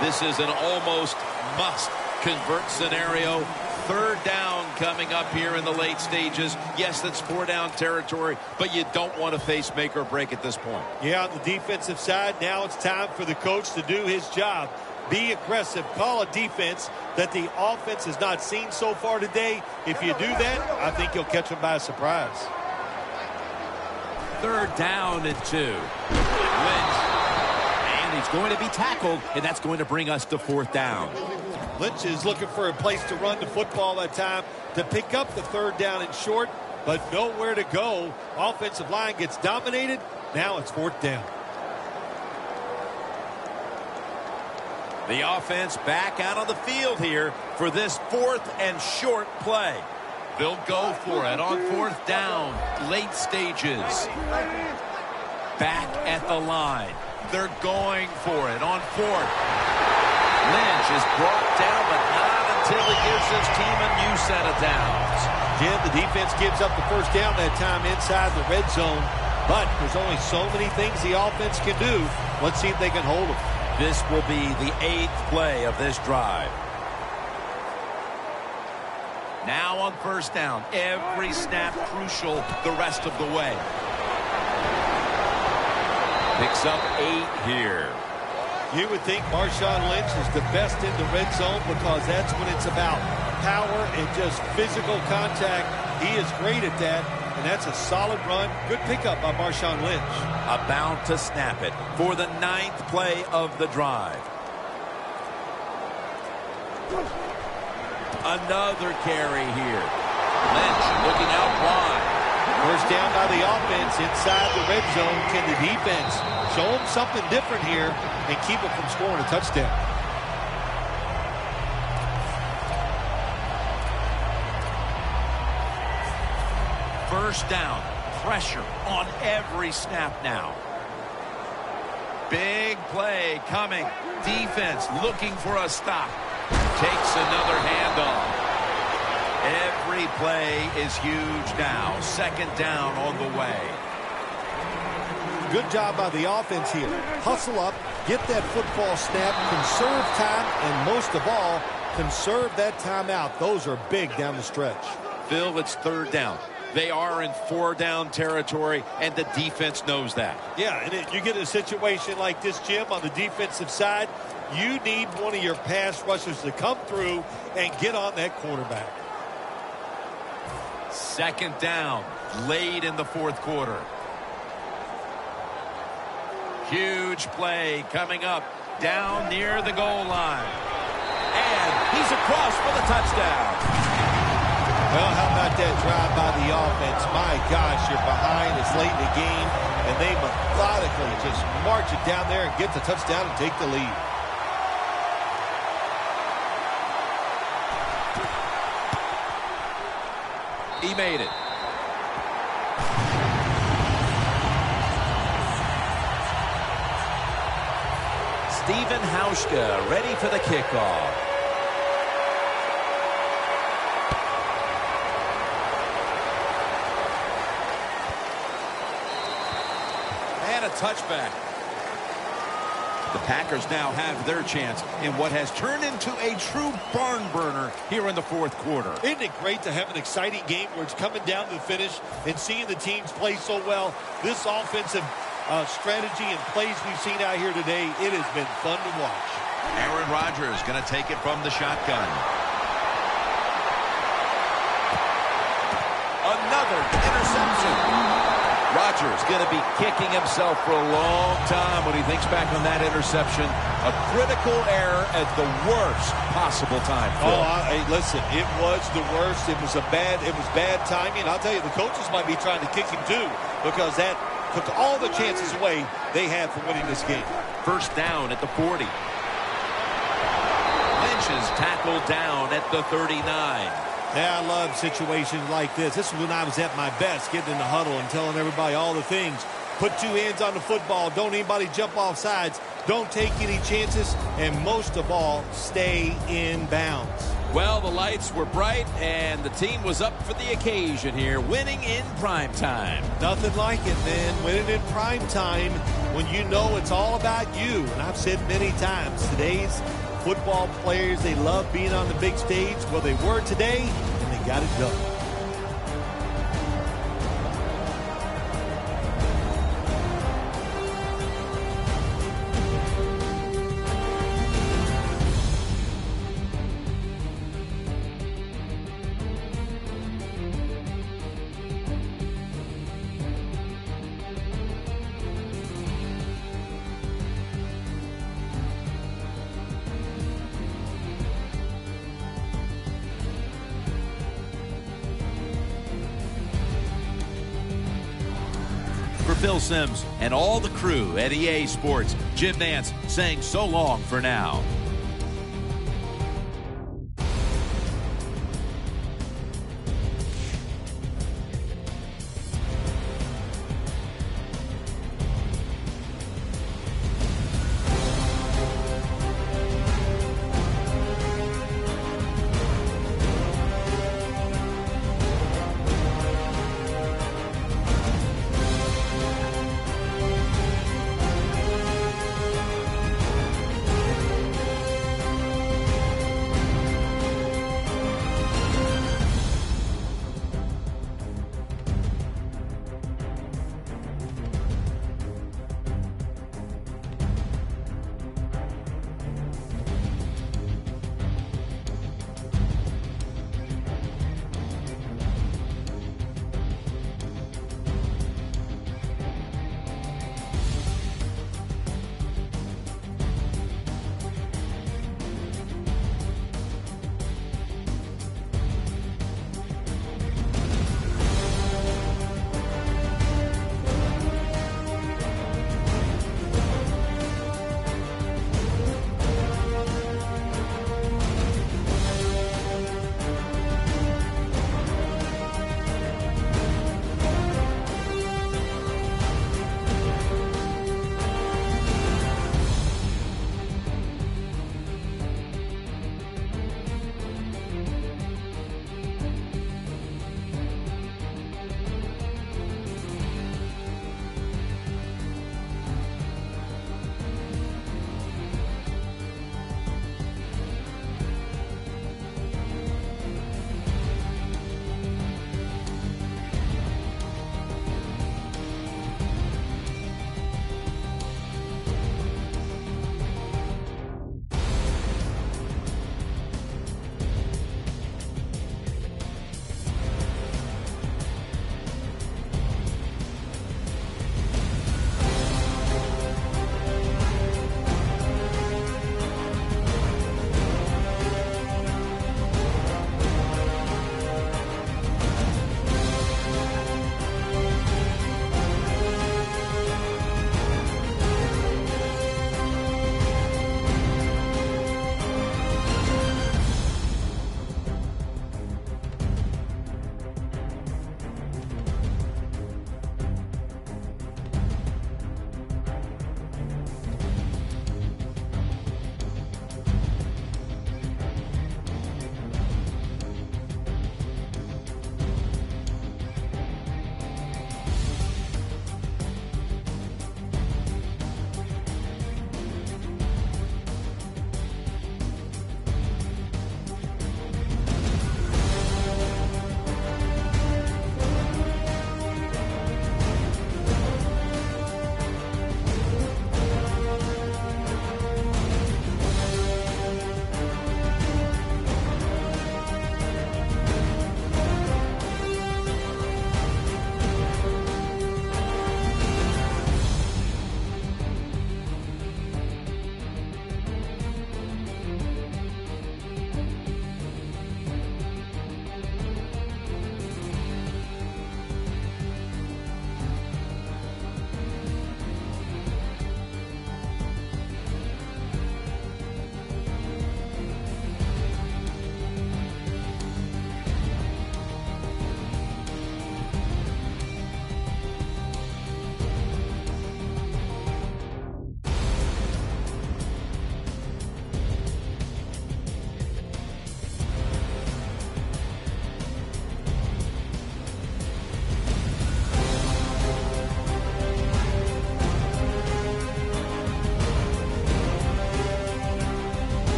This is an almost must-convert scenario. Third down coming up here in the late stages. Yes, that's four-down territory, but you don't want to face make or break at this point. Yeah, on the defensive side, now it's time for the coach to do his job. Be aggressive. Call a defense that the offense has not seen so far today. If you do that, I think you'll catch them by surprise. Third down and 2. Lynch. And he's going to be tackled, and that's going to bring us to fourth down. Lynch is looking for a place to run the football that time to pick up the third down and short, but nowhere to go. Offensive line gets dominated. Now it's fourth down. The offense back out on the field here for this fourth and short play. They'll go for it on fourth down, late stages. Back at the line. They're going for it on fourth. Lynch is brought down, but not until he gives his team a new set of downs. Jim, the defense gives up the first down that time inside the red zone, but there's only so many things the offense can do. Let's see if they can hold them. This will be the 8th play of this drive. Now on first down, every snap crucial the rest of the way. Picks up 8 here. You would think Marshawn Lynch is the best in the red zone because that's what it's about. Power and just physical contact. He is great at that, and that's a solid run. Good pickup by Marshawn Lynch. About to snap it for the 9th play of the drive. Another carry here. Lynch looking out wide. First down by the offense inside the red zone. Can the defense show them something different here and keep it from scoring a touchdown? First down. Pressure on every snap now. Big play coming. Defense looking for a stop. Takes another handoff. Every play is huge now. Second down on the way. Good job by the offense here. Hustle up, get that football snap, conserve time, and most of all, conserve that timeout. Those are big down the stretch. Phil, it's third down. They are in 4-down territory, and the defense knows that. Yeah, and you get a situation like this, Jim, on the defensive side, you need one of your pass rushers to come through and get on that quarterback. Second down, late in the fourth quarter. Huge play coming up down near the goal line. And And he's across for the touchdown. Well, how about that drive by the offense? My gosh, you're behind. It's late in the game, and they methodically just march it down there and get the touchdown and take the lead. He made it. Stephen Hauschka ready for the kickoff. And a touchback. The Packers now have their chance in what has turned into a true barn burner here in the fourth quarter. Isn't it great to have an exciting game where it's coming down to the finish and seeing the teams play so well? This offensive strategy and plays we've seen out here today, it has been fun to watch. Aaron Rodgers going to take it from the shotgun. Another interception. Rodgers going to be kicking himself for a long time when he thinks back on that interception. A critical error at the worst possible time. Phil. Hey, listen, it was the worst. It was bad timing. I'll tell you, the coaches might be trying to kick him too, because that took all the chances away they had for winning this game. First down at the 40. Lynch is tackled down at the 39. Yeah, I love situations like this. This is when I was at my best, getting in the huddle and telling everybody all the things. Put two hands on the football. Don't anybody jump off sides. Don't take any chances. And most of all, stay in bounds. Well, the lights were bright, and the team was up for the occasion here, winning in prime time. Nothing like it, man. Winning in prime time when you know it's all about you. And I've said many times, today's football players, they love being on the big stage. Well, they were today, and they got it done. For Phil Simms and all the crew at EA Sports, Jim Nantz saying so long for now.